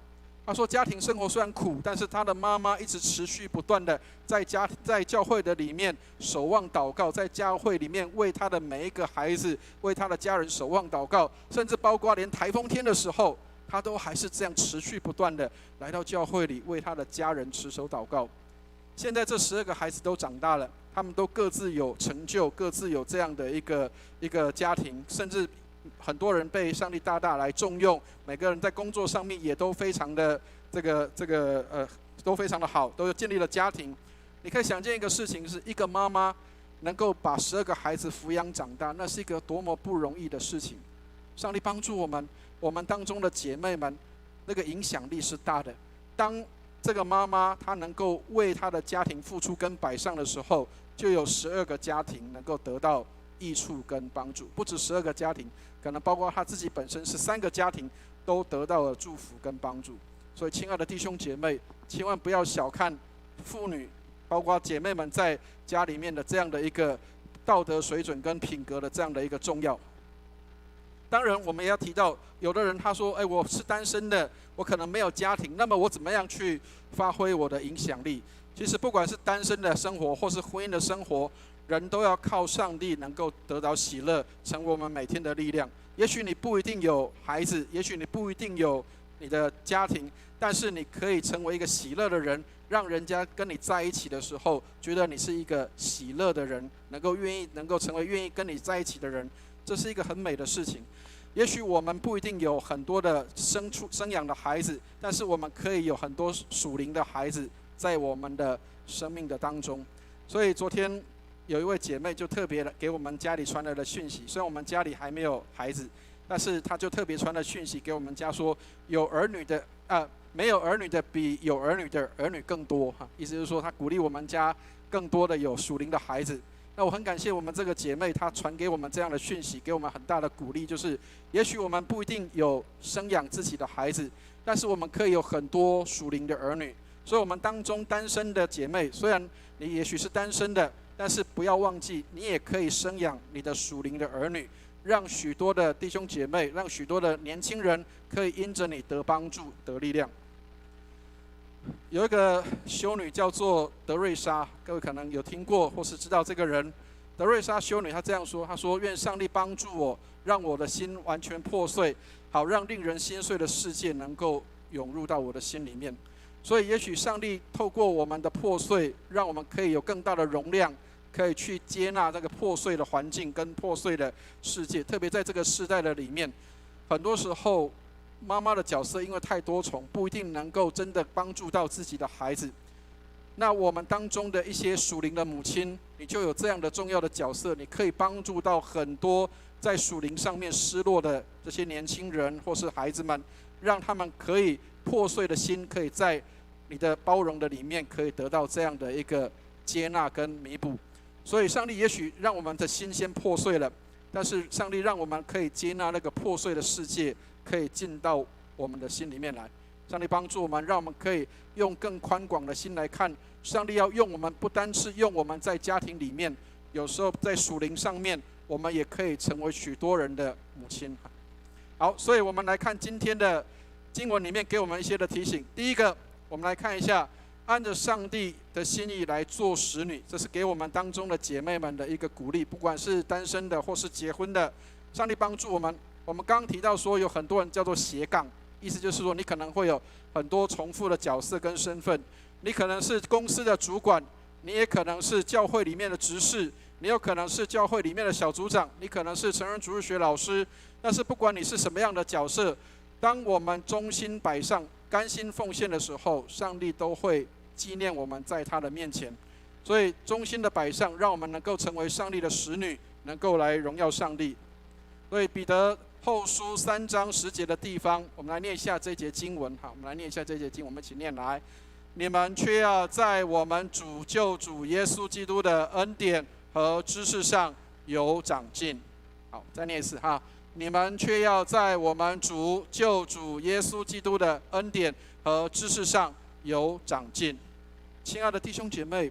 她说，家庭生活虽然苦，但是她的妈妈一直持续不断的在教会的里面守望祷告，在教会里面为她的每一个孩子，为她的家人守望祷告，甚至包括连台风天的时候，她都还是这样持续不断的来到教会里为她的家人持守祷告。现在这12个孩子都长大了，他们都各自有成就，各自有这样的一个家庭，甚至很多人被上帝大大来重用，每个人在工作上面也都非常的都非常的好，都建立了家庭。你可以想见一个事情，是一个妈妈能够把12个孩子抚养长大，那是一个多么不容易的事情。上帝帮助我们当中的姐妹们，那个影响力是大的。当这个妈妈她能够为她的家庭付出跟摆上的时候，就有12个家庭能够得到益处跟帮助，不止12个家庭，可能包括她自己本身13个家庭都得到了祝福跟帮助。所以亲爱的弟兄姐妹，千万不要小看妇女，包括姐妹们在家里面的这样的一个道德水准跟品格的这样的一个重要。当然我们也要提到，有的人他说，我是单身的，我可能没有家庭，那么我怎么样去发挥我的影响力？其实不管是单身的生活或是婚姻的生活，人都要靠上帝能够得到喜乐，成为我们每天的力量。也许你不一定有孩子，也许你不一定有你的家庭，但是你可以成为一个喜乐的人，让人家跟你在一起的时候，觉得你是一个喜乐的人，能够成为愿意跟你在一起的人，这是一个很美的事情。也许我们不一定有很多的生养的孩子，但是我们可以有很多属灵的孩子在我们的生命的当中。所以昨天有一位姐妹就特别给我们家里传来了讯息，虽然我们家里还没有孩子，但是她就特别传了讯息给我们家说，有儿女的没有儿女的比有儿女的儿女更多哈，意思就是说她鼓励我们家更多的有属灵的孩子。那我很感谢我们这个姐妹，她传给我们这样的讯息，给我们很大的鼓励，就是也许我们不一定有生养自己的孩子，但是我们可以有很多属灵的儿女。所以我们当中单身的姐妹，虽然你也许是单身的，但是不要忘记，你也可以生养你的属灵的儿女，让许多的弟兄姐妹，让许多的年轻人可以因着你得帮助得力量。有一个修女叫做德瑞莎，各位可能有听过或是知道这个人。德瑞莎修女她这样说，她说，愿上帝帮助我，让我的心完全破碎，好让令人心碎的世界能够涌入到我的心里面。所以也许上帝透过我们的破碎，让我们可以有更大的容量，可以去接纳这个破碎的环境跟破碎的世界。特别在这个世代的里面，很多时候妈妈的角色因为太多重，不一定能够真的帮助到自己的孩子。那我们当中的一些属灵的母亲，你就有这样的重要的角色，你可以帮助到很多在属灵上面失落的这些年轻人或是孩子们，让他们可以破碎的心，可以在你的包容的里面，可以得到这样的一个接纳跟弥补。所以上帝也许让我们的心先破碎了，但是上帝让我们可以接纳那个破碎的世界，可以进到我们的心里面来。上帝帮助我们，让我们可以用更宽广的心来看，上帝要用我们，不单是用我们在家庭里面，有时候在属灵上面，我们也可以成为许多人的母亲。好，所以我们来看今天的经文里面给我们一些的提醒。第一个，我们来看一下，按着上帝的心意来做使女，这是给我们当中的姐妹们的一个鼓励，不管是单身的或是结婚的，上帝帮助我们。我们刚刚提到说，有很多人叫做斜杠，意思就是说，你可能会有很多重复的角色跟身份，你可能是公司的主管，你也可能是教会里面的执事，你有可能是教会里面的小组长，你可能是成人主日学老师。但是不管你是什么样的角色，当我们忠心摆上、甘心奉献的时候，上帝都会纪念我们在他的面前。所以忠心的摆上，让我们能够成为上帝的使女，能够来荣耀上帝。所以彼得后书3章10节的地方，我们来念一下这节经文。好，我们来念一下这节经文，我们一起念来。你们却要在我们主救主耶稣基督的恩典和知识上有长进。好，再念一次哈。你们却要在我们主救主耶稣基督的恩典和知识上有长进。亲爱的弟兄姐妹，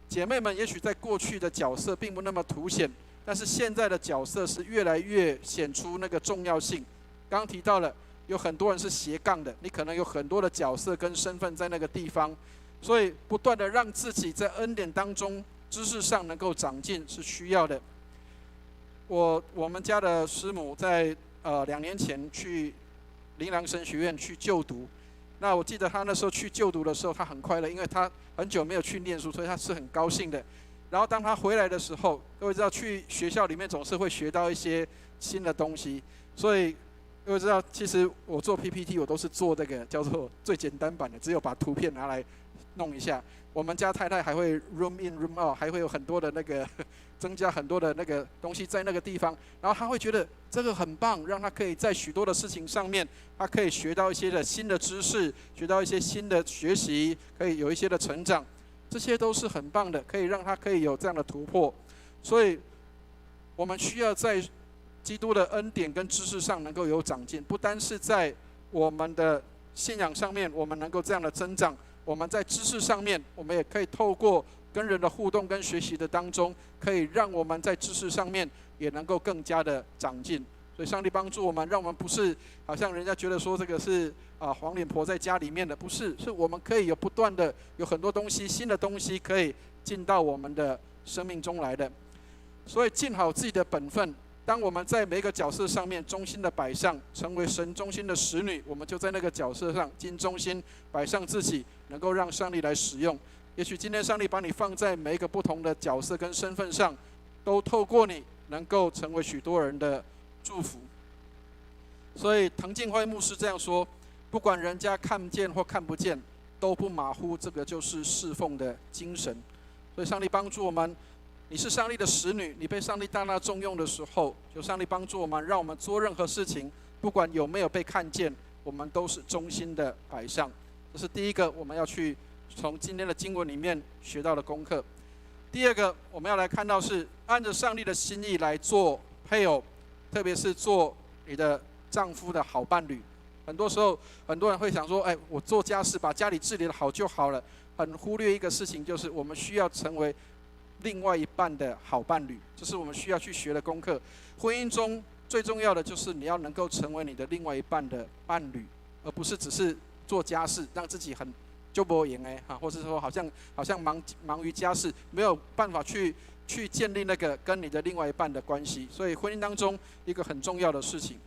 姐妹们也许在过去的角色并不那么凸显，但是现在的角色是越来越显出那个重要性。刚刚提到了，有很多人是斜杠的，你可能有很多的角色跟身份在那个地方，所以不断的让自己在恩典当中、知识上能够长进是需要的。我们家的师母在2年前去灵粮神学院去就读。那我记得她那时候去就读的时候，她很快乐，因为她很久没有去念书，所以她是很高兴的。然后当她回来的时候，各位知道去学校里面总是会学到一些新的东西，所以各位知道，其实我做 PPT 我都是做这个叫做最简单版的，只有把图片拿来弄一下。我们家太太还会 room in room out， 还会有很多的那个增加很多的那个东西在那个地方，然后她会觉得这个很棒，让她可以在许多的事情上面，她可以学到一些的新的知识，学到一些新的学习，可以有一些的成长，这些都是很棒的，可以让她可以有这样的突破。所以我们需要在基督的恩典跟知识上能够有长进，不单是在我们的信仰上面我们能够这样的增长，我们在知识上面我们也可以透过跟人的互动跟学习的当中，可以让我们在知识上面也能够更加的长进。所以上帝帮助我们，让我们不是好像人家觉得说这个是黄脸婆在家里面的，不是，是我们可以有不断的有很多东西，新的东西可以进到我们的生命中来的。所以尽好自己的本分，当我们在每一个角色上面忠心的摆上，成为神忠心的使女，我们就在那个角色上尽忠心摆上自己，能够让上帝来使用。也许今天上帝把你放在每一个不同的角色跟身份上，都透过你能够成为许多人的祝福。所以滕敬辉牧师这样说，不管人家看见或看不见，都不马虎，这个就是侍奉的精神。所以上帝帮助我们，你是上帝的使女，你被上帝大大重用的时候，就上帝帮助我们，让我们做任何事情，不管有没有被看见，我们都是忠心的摆上。这是第一个我们要去从今天的经文里面学到的功课。第二个我们要来看到是按着上帝的心意来做配偶，特别是做你的丈夫的好伴侣。很多时候很多人会想说，我做家事把家里治理得好就好了，很忽略一个事情，就是我们需要成为另外一半的好伴侣，这是我们需要去学的功课。婚姻中最重要的就是你要能够成为你的另外一半的伴侣，而不是只是做家事让自己很就不赢或是说好像忙于家事，没有办法去建立那个跟你的另外一半的关系。所以婚姻当中一个很重要的事情，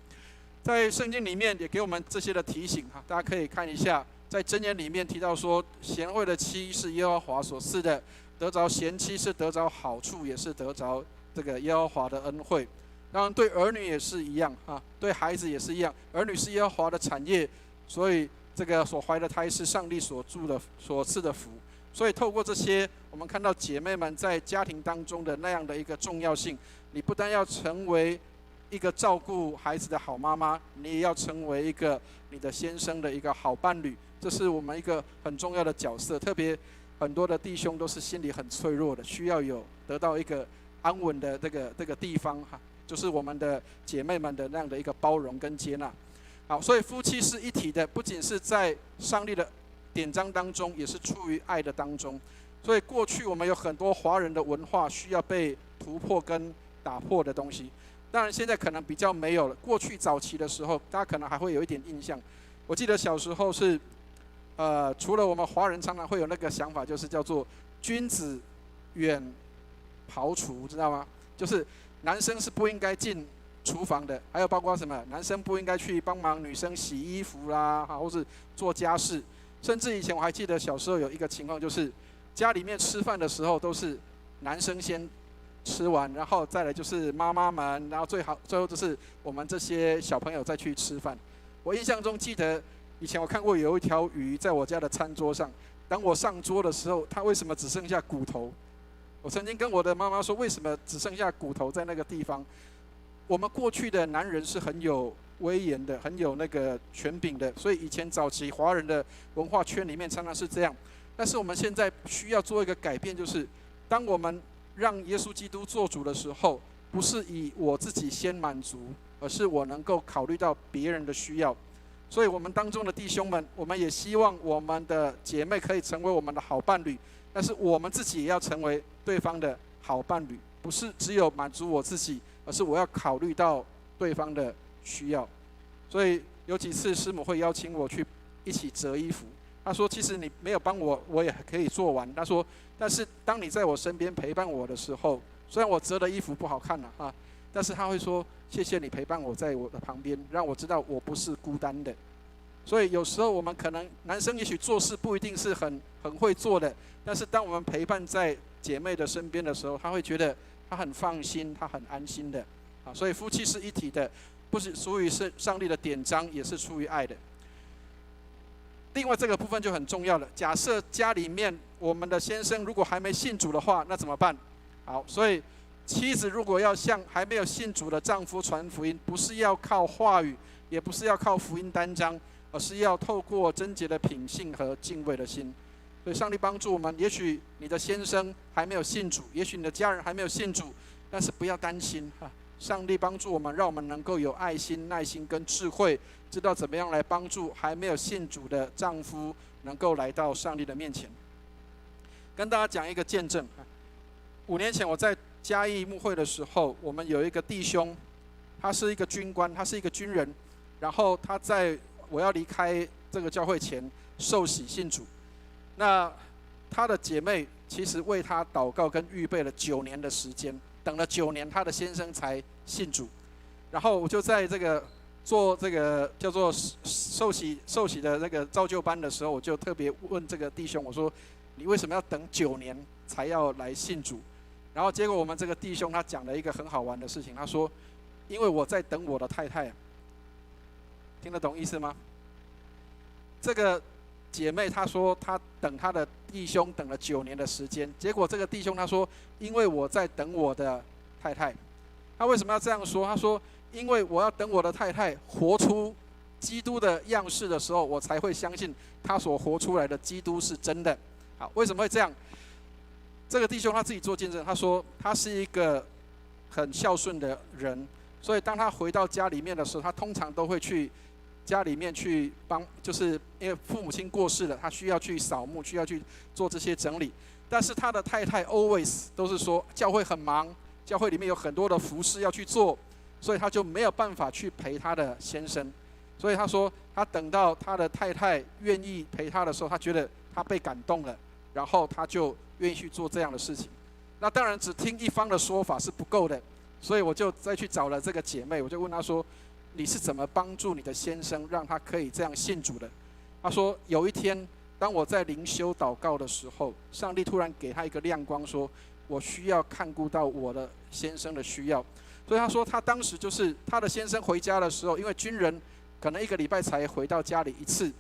在圣经里面也给我们这些的提醒大家可以看一下，在箴言里面提到说，贤惠的妻是耶和华所赐的，得着贤妻是得着好处，也是得着这个耶和华的恩惠。当然对儿女也是一样对孩子也是一样，儿女是耶和华的产业，所以这个所怀的胎是上帝所赐的福。所以透过这些，我们看到姐妹们在家庭当中的那样的一个重要性。你不但要成为一个照顾孩子的好妈妈，你也要成为一个你的先生的一个好伴侣，这是我们一个很重要的角色。特别很多的弟兄都是心里很脆弱的，需要有得到一个安稳的这个地方就是我们的姐妹们的那样的一个包容跟接纳。好，所以夫妻是一体的，不仅是在上帝的典章当中，也是出于爱的当中。所以过去我们有很多华人的文化需要被突破跟打破的东西，当然现在可能比较没有了。过去早期的时候，大家可能还会有一点印象。我记得小时候是除了我们华人常常会有那个想法，就是叫做君子远庖厨，知道吗？就是男生是不应该进厨房的，还有包括什么，男生不应该去帮忙女生洗衣服啦，或是做家事。甚至以前我还记得小时候有一个情况，就是家里面吃饭的时候都是男生先吃完，然后再来就是妈妈们，然后最后就是我们这些小朋友再去吃饭。我印象中记得以前我看过有一条鱼在我家的餐桌上，当我上桌的时候，它为什么只剩下骨头？我曾经跟我的妈妈说，为什么只剩下骨头在那个地方？我们过去的男人是很有威严的，很有那个权柄的，所以以前早期华人的文化圈里面常常是这样。但是我们现在需要做一个改变，就是当我们让耶稣基督做主的时候，不是以我自己先满足，而是我能够考虑到别人的需要。所以我们当中的弟兄们，我们也希望我们的姐妹可以成为我们的好伴侣，但是我们自己也要成为对方的好伴侣，不是只有满足我自己，而是我要考虑到对方的需要。所以有几次师母会邀请我去一起折衣服，她说其实你没有帮我，我也可以做完。她说但是当你在我身边陪伴我的时候，虽然我折的衣服不好看了但是她会说谢谢你陪伴我在我的旁边，让我知道我不是孤单的。所以有时候我们可能男生也许做事不一定是很会做的，但是当我们陪伴在姐妹的身边的时候，他会觉得他很放心，他很安心的所以夫妻是一体的，不是出于上帝的典章，也是出于爱的。另外这个部分就很重要了，假设家里面我们的先生如果还没信主的话，那怎么办？好，所以妻子如果要向还没有信主的丈夫传福音，不是要靠话语，也不是要靠福音单张，而是要透过贞洁的品性和敬畏的心。所以上帝帮助我们，也许你的先生还没有信主，也许你的家人还没有信主，但是不要担心上帝帮助我们，让我们能够有爱心、耐心跟智慧，知道怎么样来帮助还没有信主的丈夫能够来到上帝的面前。跟大家讲一个见证，5年前我在嘉义牧会的时候，我们有一个弟兄，他是一个军官，他是一个军人，然后他在我要离开这个教会前受洗信主。那他的姐妹其实为他祷告跟预备了9年的时间，等了9年，他的先生才信主。然后我就在这个做这个叫做受洗的那个造就班的时候，我就特别问这个弟兄，我说你为什么要等9年才要来信主？然后结果我们这个弟兄他讲了一个很好玩的事情，他说因为我在等我的太太。听得懂意思吗？这个姐妹她说她等她的弟兄等了9年的时间，结果这个弟兄他说因为我在等我的太太。他为什么要这样说？他说因为我要等我的太太活出基督的样式的时候，我才会相信他所活出来的基督是真的。好，为什么会这样？这个弟兄他自己做见证，他说他是一个很孝顺的人，所以当他回到家里面的时候，他通常都会去家里面去帮，就是因为父母亲过世了，他需要去扫墓，需要去做这些整理。但是他的太太 always 都是说教会很忙，教会里面有很多的服事要去做，所以他就没有办法去陪他的先生。所以他说他等到他的太太愿意陪他的时候，他觉得他被感动了，然后他就愿意去做这样的事情。那当然只听一方的说法是不够的，所以我就再去找了这个姐妹，我就问她说你是怎么帮助你的先生让他可以这样信主的？她说有一天当我在灵修祷告的时候，上帝突然给他一个亮光，说我需要看顾到我的先生的需要。所以她说她当时就是她的先生回家的时候，因为军人可能1个礼拜才回到家里1次，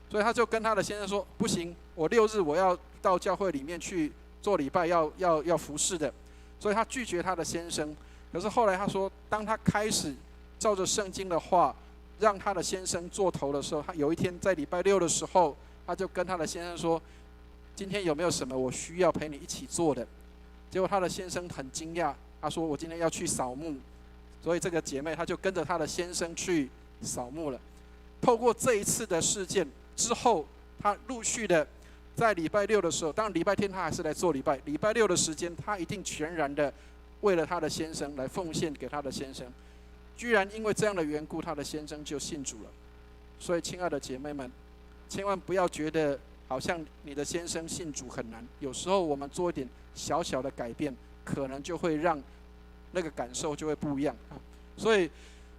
所以她就跟她的先生说不行，我6日我要到教会里面去做礼拜，要服侍的。所以她拒绝她的先生。可是后来她说当她开始照着圣经的话让她的先生做头的时候，她有一天在礼拜6的时候，她就跟她的先生说今天有没有什么我需要陪你一起做的？结果她的先生很惊讶，她说我今天要去扫墓。所以这个姐妹她就跟着她的先生去扫墓了。透过这一次的事件之后，她陆续的在礼拜6的时候，当然礼拜天她还是来做礼拜，礼拜6的时间她一定全然的为了她的先生来奉献给她的先生。居然因为这样的缘故，她的先生就信主了。所以亲爱的姐妹们，千万不要觉得好像你的先生信主很难，有时候我们做一点小小的改变，可能就会让那个感受就会不一样啊。所以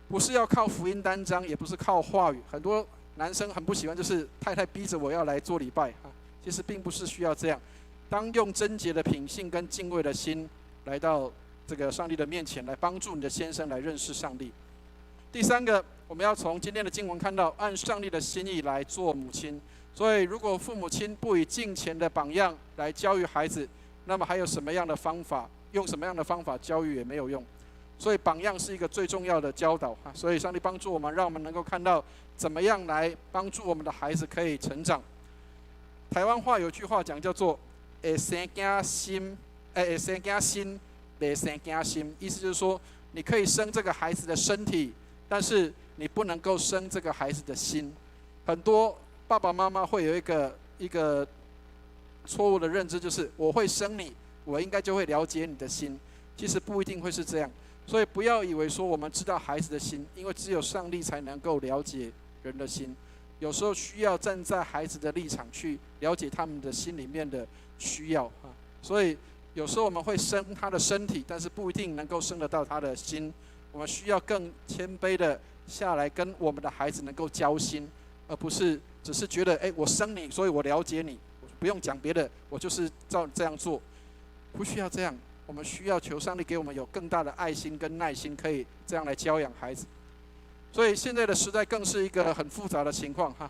不是要靠福音单张，也不是靠话语。很多男生很不喜欢，就是太太逼着我要来做礼拜啊。其实并不是需要这样，当用贞洁的品性跟敬畏的心来到这个上帝的面前，来帮助你的先生来认识上帝。第三个，我们要从今天的经文看到，按上帝的心意来做母亲。所以，如果父母亲不以敬虔的榜样来教育孩子，那么还有什么样的方法，用什么样的方法教育也没有用。所以，榜样是一个最重要的教导啊。所以，上帝帮助我们，让我们能够看到怎么样来帮助我们的孩子可以成长。台湾话有句话讲叫做“会生囝心，会生囝心，袂生囝心”，意思就是说，你可以生这个孩子的身体，但是你不能够生这个孩子的心。很多爸爸妈妈会有一个错误的认知，就是我会生你，我应该就会了解你的心。其实不一定会是这样，所以不要以为说我们知道孩子的心，因为只有上帝才能够了解人的心。有时候需要站在孩子的立场去了解他们的心里面的需要啊。所以有时候我们会生他的身体，但是不一定能够生得到他的心。我们需要更谦卑的下来跟我们的孩子能够交心，而不是只是觉得我生你，所以我了解你，不用讲别的，我就是照这样做。不需要这样，我们需要求上帝给我们有更大的爱心跟耐心，可以这样来教养孩子。所以现在的时代更是一个很复杂的情况哈，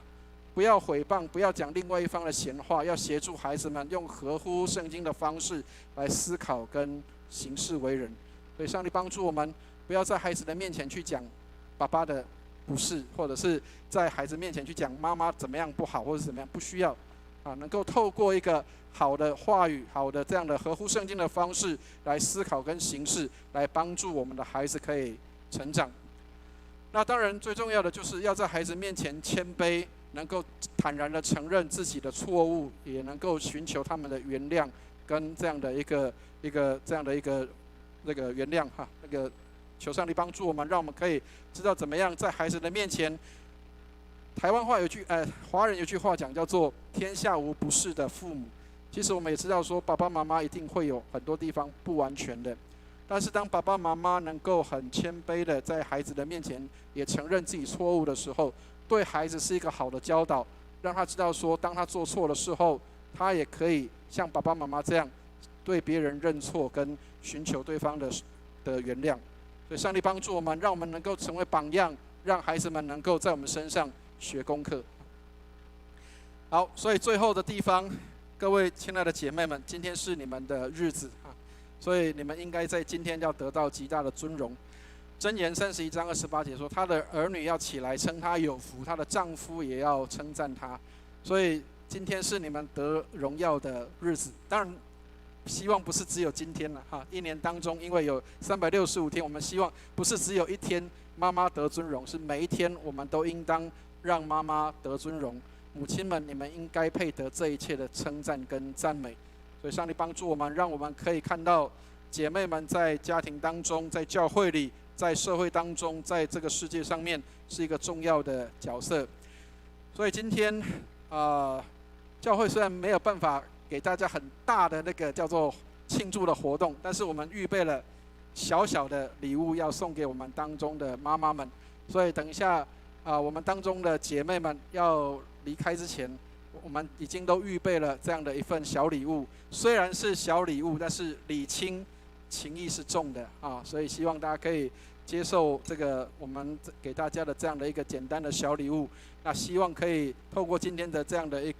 不要毁谤，不要讲另外一方的闲话，要协助孩子们用合乎圣经的方式来思考跟行事为人。所以上帝帮助我们，不要在孩子的面前去讲爸爸的不是，或者是在孩子面前去讲妈妈怎么样不好，或者是怎么样，不需要啊，能够透过一个好的话语，好的这样的合乎圣经的方式来思考跟行事，来帮助我们的孩子可以成长。那当然最重要的就是要在孩子面前谦卑，能够坦然的承认自己的错误，也能够寻求他们的原谅，跟这样的一个这样的一个那个原谅哈，那个求上帝帮助我们，让我们可以知道怎么样在孩子的面前。台湾话有句华人有句话讲叫做“天下无不是的父母”。其实我们也知道说，爸爸妈妈一定会有很多地方不完全的。但是当爸爸妈妈能够很谦卑的在孩子的面前也承认自己错误的时候，对孩子是一个好的教导，让他知道说，当他做错的时候，他也可以像爸爸妈妈这样对别人认错跟寻求对方的原谅。所以上帝帮助我们，让我们能够成为榜样，让孩子们能够在我们身上学功课。好，所以最后的地方，各位亲爱的姐妹们，今天是你们的日子啊，所以你们应该在今天要得到极大的尊荣。箴言31章28节说，她的儿女要起来称她有福，她的丈夫也要称赞她。所以今天是你们得荣耀的日子。当然希望不是只有今天了哈，一年当中因为有365天，我们希望不是只有一天妈妈得尊荣，是每一天我们都应当让妈妈得尊荣。母亲们，你们应该配得这一切的称赞跟赞美。所以上帝帮助我们，让我们可以看到姐妹们在家庭当中，在教会里，在社会当中，在这个世界上面是一个重要的角色。所以今天教会虽然没有办法给大家很大的那个叫做庆祝的活动，但是我们预备了小小的礼物要送给我们当中的妈妈们。所以等一下我们当中的姐妹们要离开之前，我们已经都预备了这样的一份小礼物。虽然是小礼物，但是礼轻情意是重的啊，所以希望大家可以接受这个我们给大家的这样的一个简单的小礼物。那希望可以透过今天的这样的一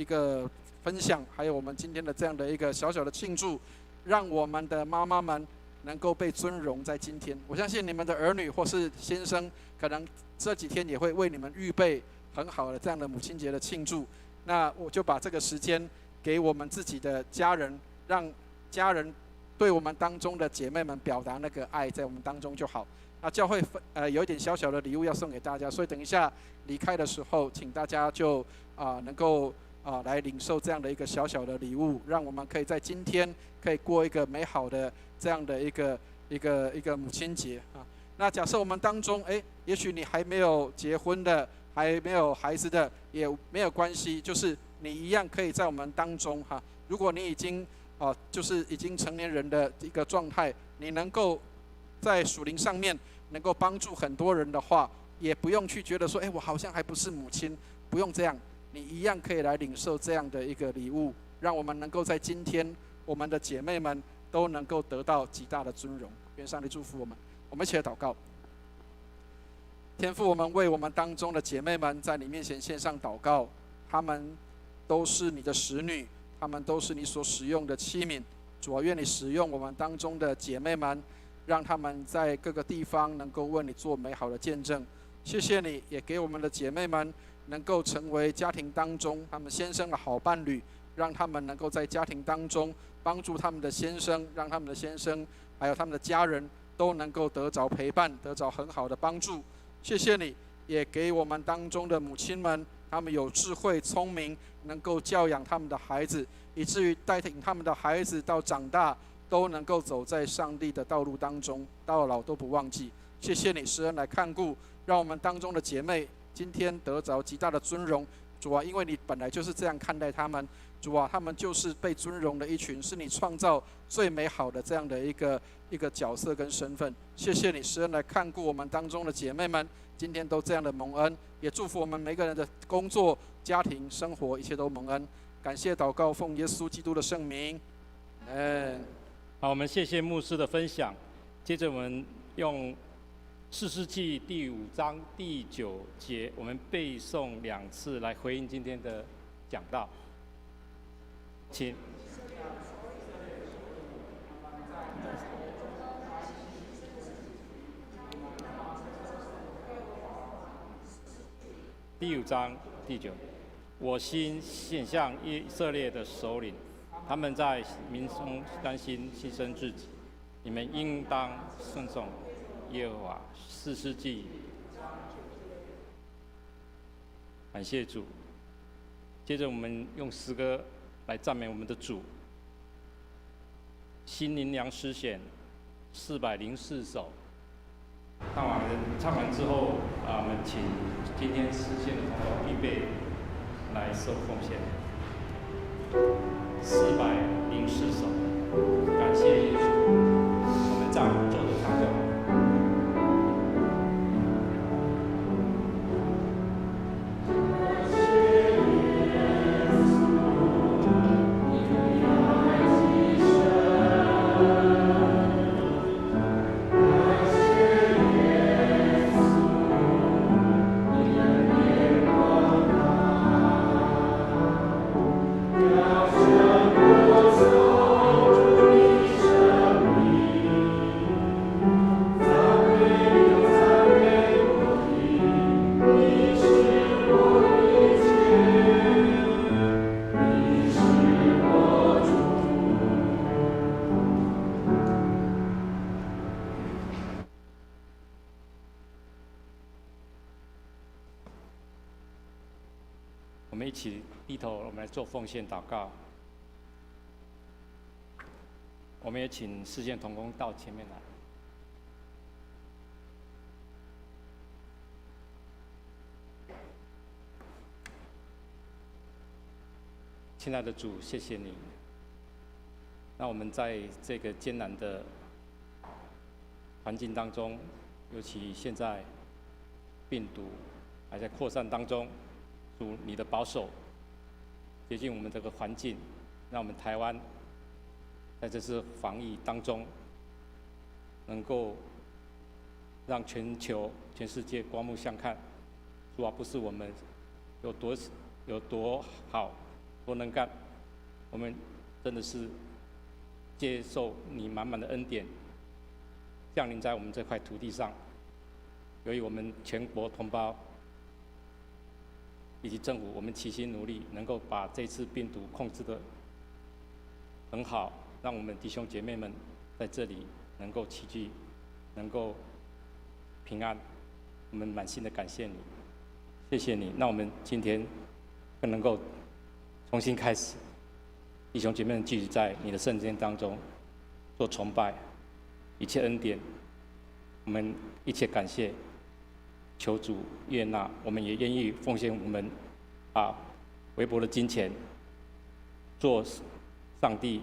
个分享，还有我们今天的这样的一个小小的庆祝，让我们的妈妈们能够被尊荣在今天。我相信你们的儿女或是先生，可能这几天也会为你们预备很好的这样的母亲节的庆祝。那我就把这个时间给我们自己的家人，让家人对我们当中的姐妹们表达那个爱，在我们当中就好。那教会有一点小小的礼物要送给大家，所以等一下离开的时候，请大家就能够来领受这样的一个小小的礼物，让我们可以在今天可以过一个美好的这样的一个母亲节啊。那假设我们当中也许你还没有结婚的，还没有孩子的也没有关系，就是你一样可以在我们当中哈。如果你已经就是已经成年人的一个状态，你能够在属灵上面能够帮助很多人的话，也不用去觉得说，我好像还不是母亲，不用这样，你一样可以来领受这样的一个礼物，让我们能够在今天，我们的姐妹们都能够得到极大的尊荣。愿上帝祝福我们，我们一起来祷告。天父，我们为我们当中的姐妹们在你面前献上祷告，她们都是你的使女，她们都是你所使用的器皿。主啊，愿你使用我们当中的姐妹们，让她们在各个地方能够为你做美好的见证。谢谢你，也给我们的姐妹们能够成为家庭当中他们先生的好伴侣，让他们能够在家庭当中帮助他们的先生，让他们的先生还有他们的家人都能够得着陪伴，得着很好的帮助。谢谢你，也给我们当中的母亲们，他们有智慧、聪明，能够教养他们的孩子，以至于带领他们的孩子到长大都能够走在上帝的道路当中，到老都不忘记。谢谢你施恩来看顾，让我们当中的姐妹今天得着极大的尊荣。主啊，因为你本来就是这样看待他们，主啊，他们就是被尊荣的一群，是你创造最美好的这样的一个角色跟身份。谢谢你施恩来看顾我们当中的姐妹们，今天都这样的蒙恩，也祝福我们每个人的工作、家庭、生活，一切都蒙恩。感谢祷告，奉耶稣基督的圣名。好，我们谢谢牧师的分享。接着我们用士师记第5章第9节，我们背诵2次来回应今天的讲道。请。第5章第9，我心献向以色列的首领，他们在民中甘心牺牲自己，你们应当顺从耶和华。士师记。感谢主。接着我们用诗歌来赞美我们的主。新灵粮诗选404首。唱完之后，我们请今天诗献的同工预备来受奉献。404首，感谢耶稣。我们站坐着唱就好。我们一起低头，我们来做奉献祷告。我们也请事件同工到前面来。亲爱的主，谢谢你。那我们在这个艰难的环境当中，尤其现在病毒还在扩散当中，主你的保守接近我们这个环境，让我们台湾在这次防疫当中，能够让全球、全世界刮目相看。主啊，不是我们有多好、多能干，我们真的是接受你满满的恩典降临在我们这块土地上。由于我们全国同胞以及政府，我们齐心努力，能够把这次病毒控制得很好，让我们弟兄姐妹们在这里能够齐聚，能够平安。我们满心的感谢你，谢谢你。那我们今天更能够重新开始，弟兄姐妹们聚集在你的圣殿当中做崇拜，一切恩典，我们一切感谢，求主悦纳，我们也愿意奉献我们微薄的金钱，做上帝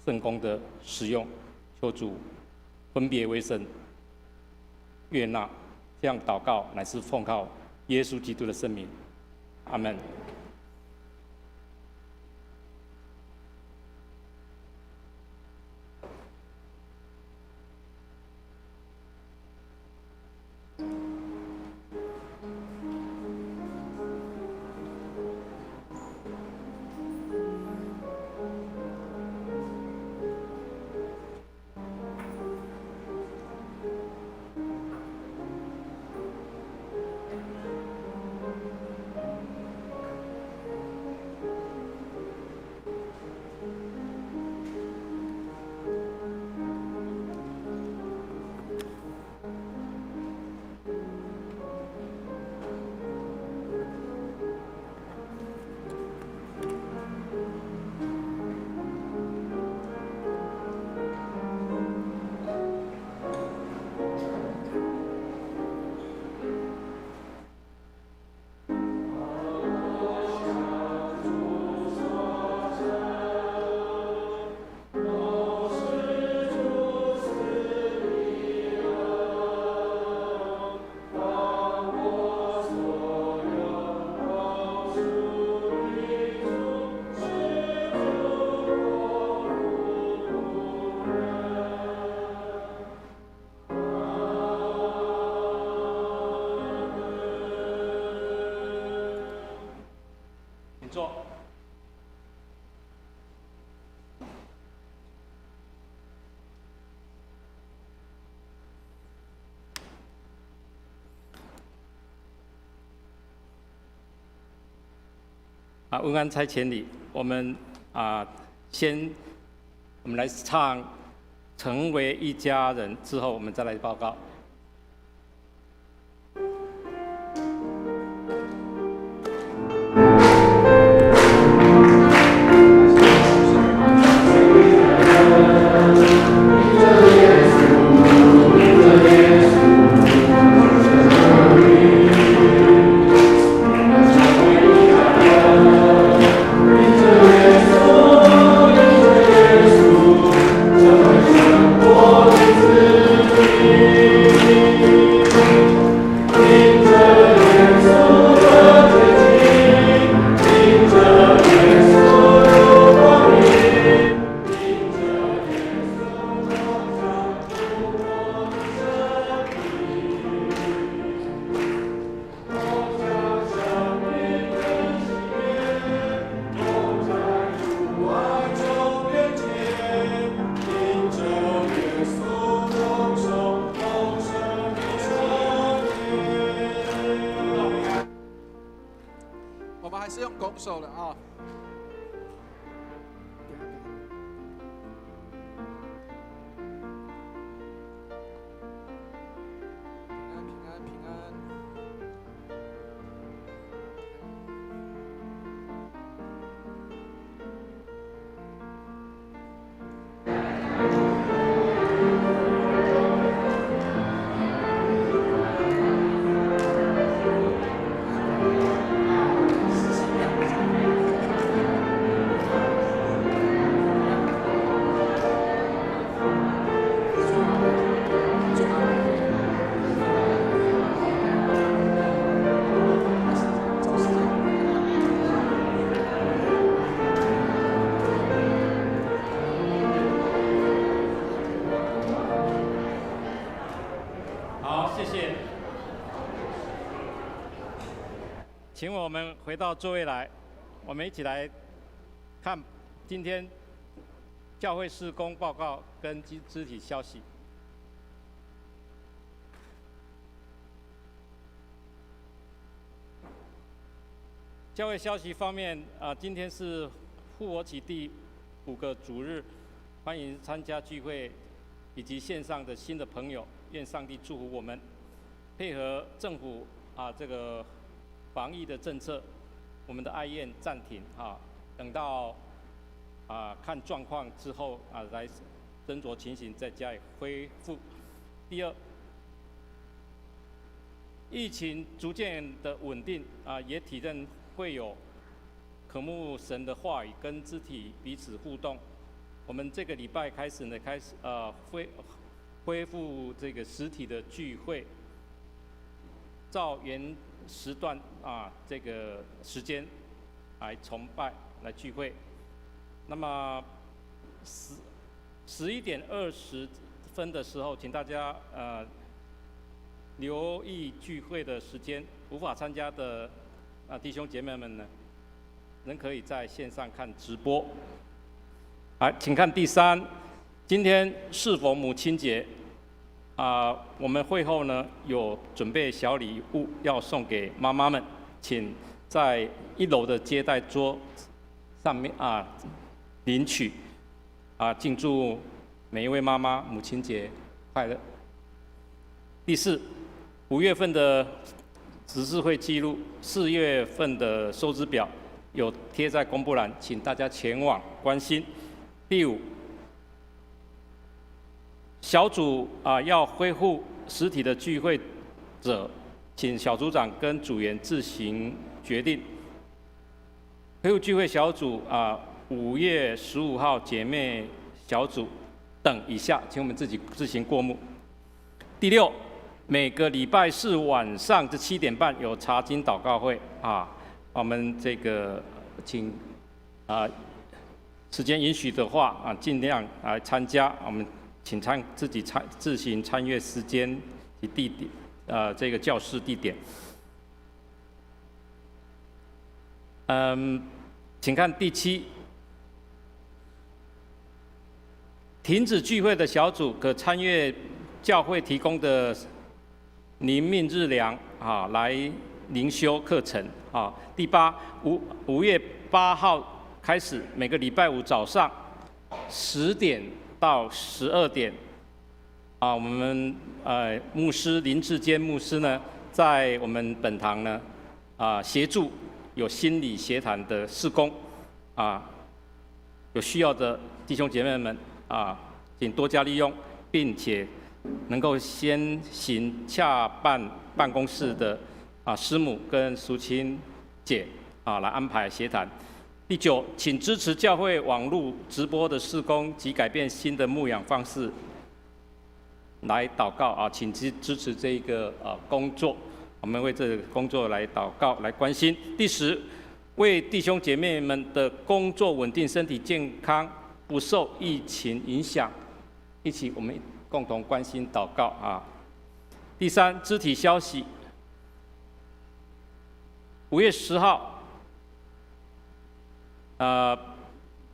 圣工的使用，求主分别为圣，悦纳。这样祷告乃是奉靠耶稣基督的圣名，阿门。坐。问安差遣礼，我们我们来唱《成为一家人》，之后我们再来报告。手了啊！平安平安。请我们回到座位来，我们一起来看今天教会事工报告跟肢体消息。教会消息方面，今天是复活期第5个主日，欢迎参加聚会以及线上的新的朋友，愿上帝祝福我们，配合政府这个防疫的政策，我们的爱宴暂停等到看状况之后来斟酌情形再加以恢复。第二，疫情逐渐的稳定啊，也体认会有渴慕神的话语跟肢体彼此互动。我们这个礼拜开始呢，恢复这个实体的聚会，照原时段啊这个时间来崇拜来聚会。那么11点20分的时候，请大家留意聚会的时间。无法参加的弟兄姐妹们呢，仍可以在线上看直播。来，请看第3，今天适逢母亲节我们会后呢有准备小礼物要送给妈妈们，请在1楼的接待桌上面领取敬祝每一位妈妈母亲节快乐。第4， 5月份的执事会记录，4月份的收支表有贴在公布栏，请大家前往关心。第5，小组要恢复实体的聚会者，请小组长跟组员自行决定。恢复聚会小组5月15号姐妹小组等以下，请我们自行过目。第6，每个礼拜4晚上的7点半有查经祷告会我们这个请时间允许的话尽量来参加。我们请自行参阅时间及地点这个教室地点。请看第7，停止聚会的小组可参阅教会提供的灵命日粮来灵修课程第8， 5月8号开始，每个礼拜5早上10点到12点我们牧师林志坚牧师呢，在我们本堂呢协助有心理协谈的事工有需要的弟兄姐妹们请多加利用，并且能够先行洽办公室的师母跟淑清姐来安排协谈。第9，请支持教会网络直播的事工及改变新的牧养方式来祷告请支持这一个工作，我们为这个工作来祷告来关心。第10，为弟兄姐妹们的工作稳定、身体健康，不受疫情影响，一起我们共同关心祷告第3，肢体消息，5月10号。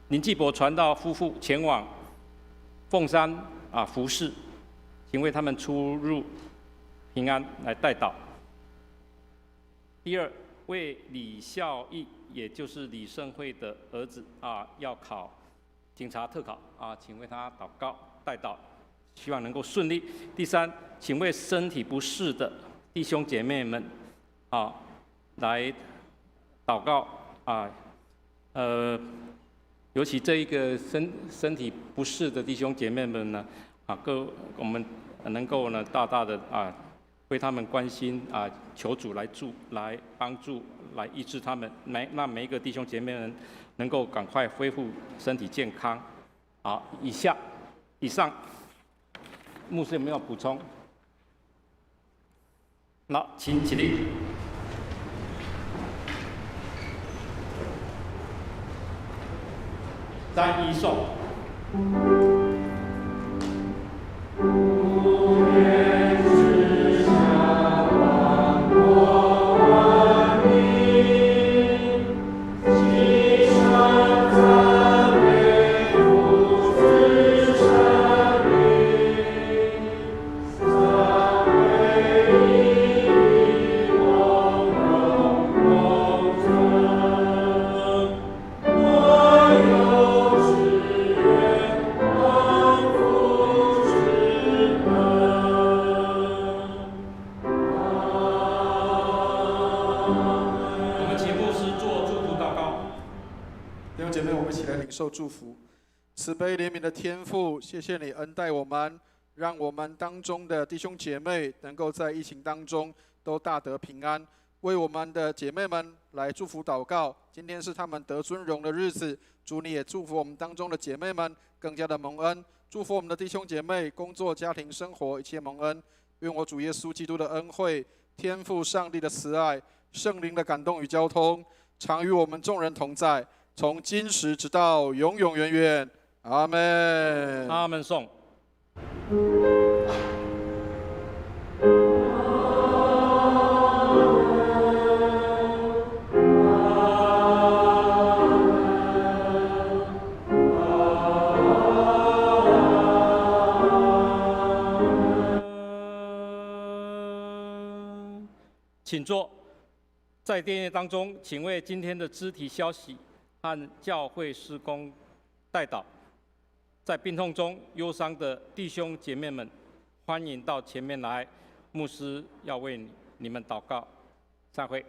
林继伯传道夫妇前往凤山服侍，请为他们出入平安来代祷。第2，为李孝义，也就是李胜惠的儿子要考警察特考请为他祷告代祷，希望能够顺利。第3，请为身体不适的弟兄姐妹们来祷告尤其这一个身体不适的弟兄姐妹们呢我们能够呢大大的为他们关心求主来帮助来医治他们，让每一个弟兄姐妹们能够赶快恢复身体健康。以上，牧师有没有补充？那请起立。3一颂。受祝福，慈悲怜悯的天父，谢谢你恩待我们，让我们当中的弟兄姐妹能够在疫情当中都大得平安。为我们的姐妹们来祝福祷告，今天是她们得尊荣的日子，主你也祝福我们当中的姐妹们更加的蒙恩，祝福我们的弟兄姐妹工作、家庭、生活一切蒙恩。愿我主耶稣基督的恩惠、天父上帝的慈爱、圣灵的感动与交通，常与我们众人同在，从今时直到永永远远。阿们。阿们颂。请坐。在殿乐当中，请为今天的肢体消息和教会事工代祷。在病痛中忧伤的弟兄姐妹们，欢迎到前面来，牧师要为你们祷告。散会。